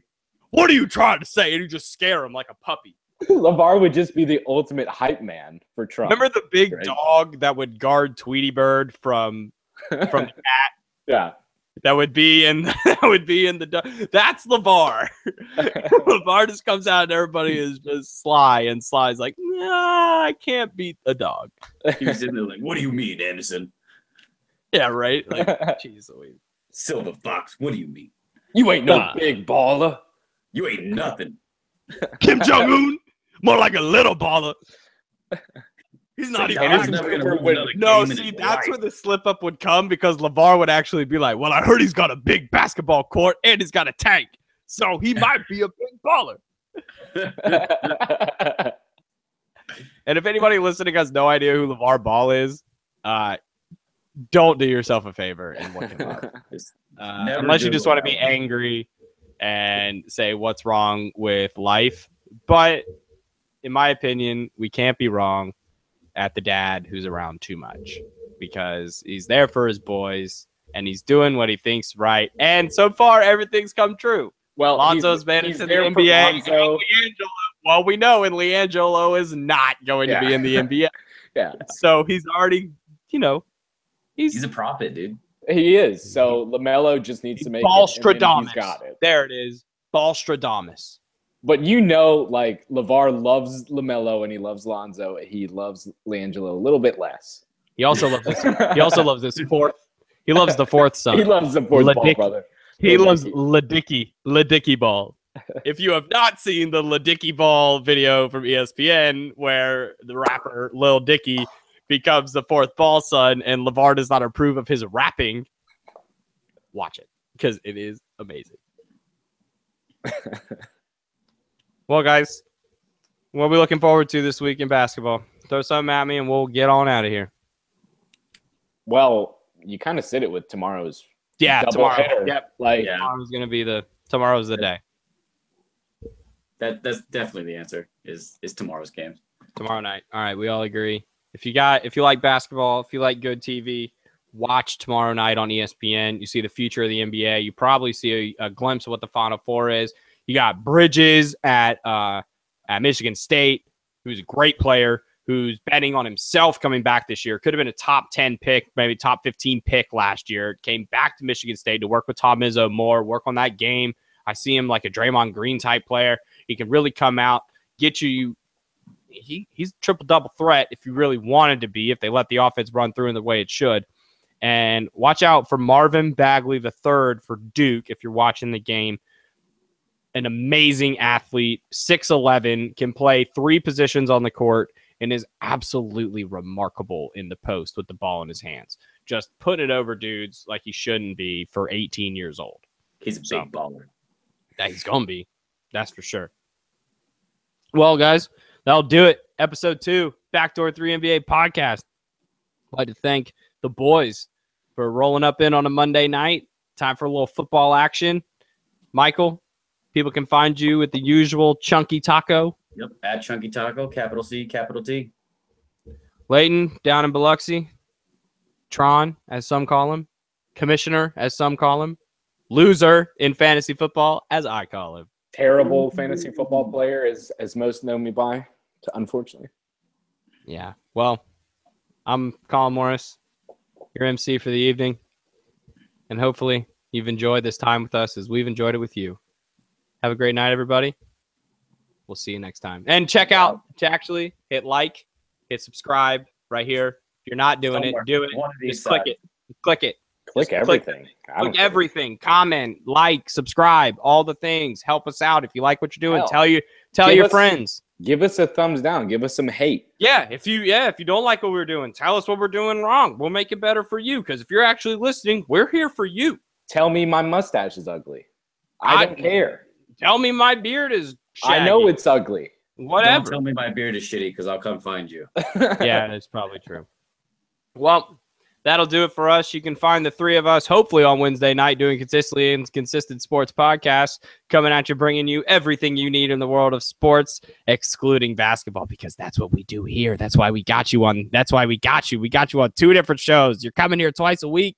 What are you trying to say? And you just scare him like a puppy. LeVar would just be the ultimate hype man for Trump. Remember the big dog that would guard Tweety Bird from the cat? Yeah. That would be in the dog. That's LeVar. LeVar just comes out and everybody is just Sly, and Sly's like, nah, I can't beat a dog. He was in there like, "What do you mean, Anderson?" Yeah, right. Like, jeez Louise. Silver Fox, what do you mean? You ain't no Nah. big baller. You ain't nothing. Kim Jong-un, more like a little baller. He's not even. Donald's never gonna lose another No, game in see, his that's life. where the slip up would come because LeVar would actually be like, well, I heard he's got a big basketball court and he's got a tank. So he might be a big baller. And if anybody listening has no idea who LeVar Ball is, don't do yourself a favor and look him up. Unless you just want to be angry and say what's wrong with life. But in my opinion, we can't be wrong at the dad who's around too much because he's there for his boys and he's doing what he thinks right. And so far, everything's come true. Well, Lonzo's made it to the NBA. Well, we know, and LiAngelo is not going to be in the NBA. Yeah. So he's already, He's a prophet, dude. He is. So LaMelo just needs to make Ballstradamus. it. And he's got it. There it is. Ballstradamus. But like LeVar loves LaMelo and he loves Lonzo. He loves LiAngelo a little bit less. He also loves this. He also loves this fourth. He loves the fourth son. He loves the fourth ball brother. He loves Ladicky Ball. If you have not seen the Ladicky Ball video from ESPN where the rapper Lil Dicky becomes the fourth ball son and LeVar does not approve of his rapping, watch it because it is amazing. Well, guys, what are we looking forward to this week in basketball? Throw something at me and we'll get on out of here. Well, you kind of said it with tomorrow's tomorrow. hitter. Yep. Tomorrow's the day. That's definitely the answer. Is tomorrow's game. Tomorrow night. All right, we all agree. If you like basketball, if you like good TV, watch tomorrow night on ESPN. You see the future of the NBA. You probably see a glimpse of what the Final Four is. You got Bridges at Michigan State, who's a great player, who's betting on himself coming back this year. Could have been a top 10 pick, maybe top 15 pick last year. Came back to Michigan State to work with Tom Izzo more, work on that game. I see him like a Draymond Green type player. He can really come out, get you. He's a triple-double threat if you really wanted to be, if they let the offense run through in the way it should. And watch out for Marvin Bagley III for Duke if you're watching the game. An amazing athlete, 6'11", can play 3 positions on the court, and is absolutely remarkable in the post with the ball in his hands. Just put it over dudes like he shouldn't be for 18 years old. He's a big baller. That he's going to be. That's for sure. Well, guys, that'll do it. Episode 2, Backdoor 3 NBA podcast. I'd like to thank the boys for rolling up in on a Monday night. Time for a little football action. Michael, people can find you at the usual Chunky Taco. Yep, at Chunky Taco, capital C, capital T. Layton, down in Biloxi. Tron, as some call him. Commissioner, as some call him. Loser in fantasy football, as I call him. Terrible fantasy football player, as most know me by, unfortunately. Yeah, well, I'm Colin Morris, your MC for the evening. And hopefully you've enjoyed this time with us as we've enjoyed it with you. Have a great night, everybody. We'll see you next time. And check out to actually hit like, hit subscribe right here. If you're not doing it, do it. Just click it. Click it. Click everything. Click everything. Comment, like, subscribe, all the things. Help us out. If you like what you're doing, tell your friends. Give us a thumbs down. Give us some hate. Yeah, if you don't like what we're doing, tell us what we're doing wrong. We'll make it better for you. Because if you're actually listening, we're here for you. Tell me my mustache is ugly. I don't care. Tell me my beard is shaggy. I know it's ugly. Whatever. Don't tell me my beard is shitty because I'll come find you. Yeah, that's probably true. Well, that'll do it for us. You can find the 3 of us hopefully on Wednesday night doing consistent sports podcasts, coming at you, bringing you everything you need in the world of sports, excluding basketball, because that's what we do here. That's why we got you on. That's why we got you. We got you on 2 different shows. You're coming here twice a week.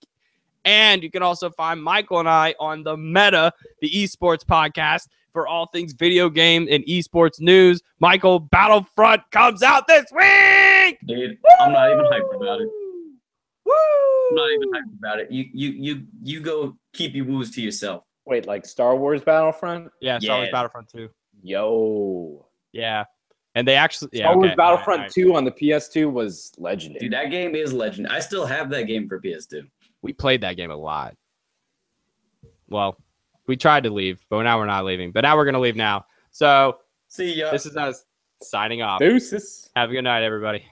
And you can also find Michael and I on the Meta, the esports podcast, for all things video game and esports news. Michael, Battlefront comes out this week. Dude, I'm not even hyped about it. Woo! I'm not even hyped about it. You go keep your woos to yourself. Wait, like Star Wars Battlefront? Yeah, Star Wars Battlefront 2. Yo. Yeah. And they actually Star Wars Battlefront 2 on the PS2 was legendary. Dude, that game is legend. I still have that game for PS2. We played that game a lot. Well, We tried to leave, but now we're not leaving. But now we're gonna leave now. So See ya. this is us signing off. Deuces. Have a good night, everybody.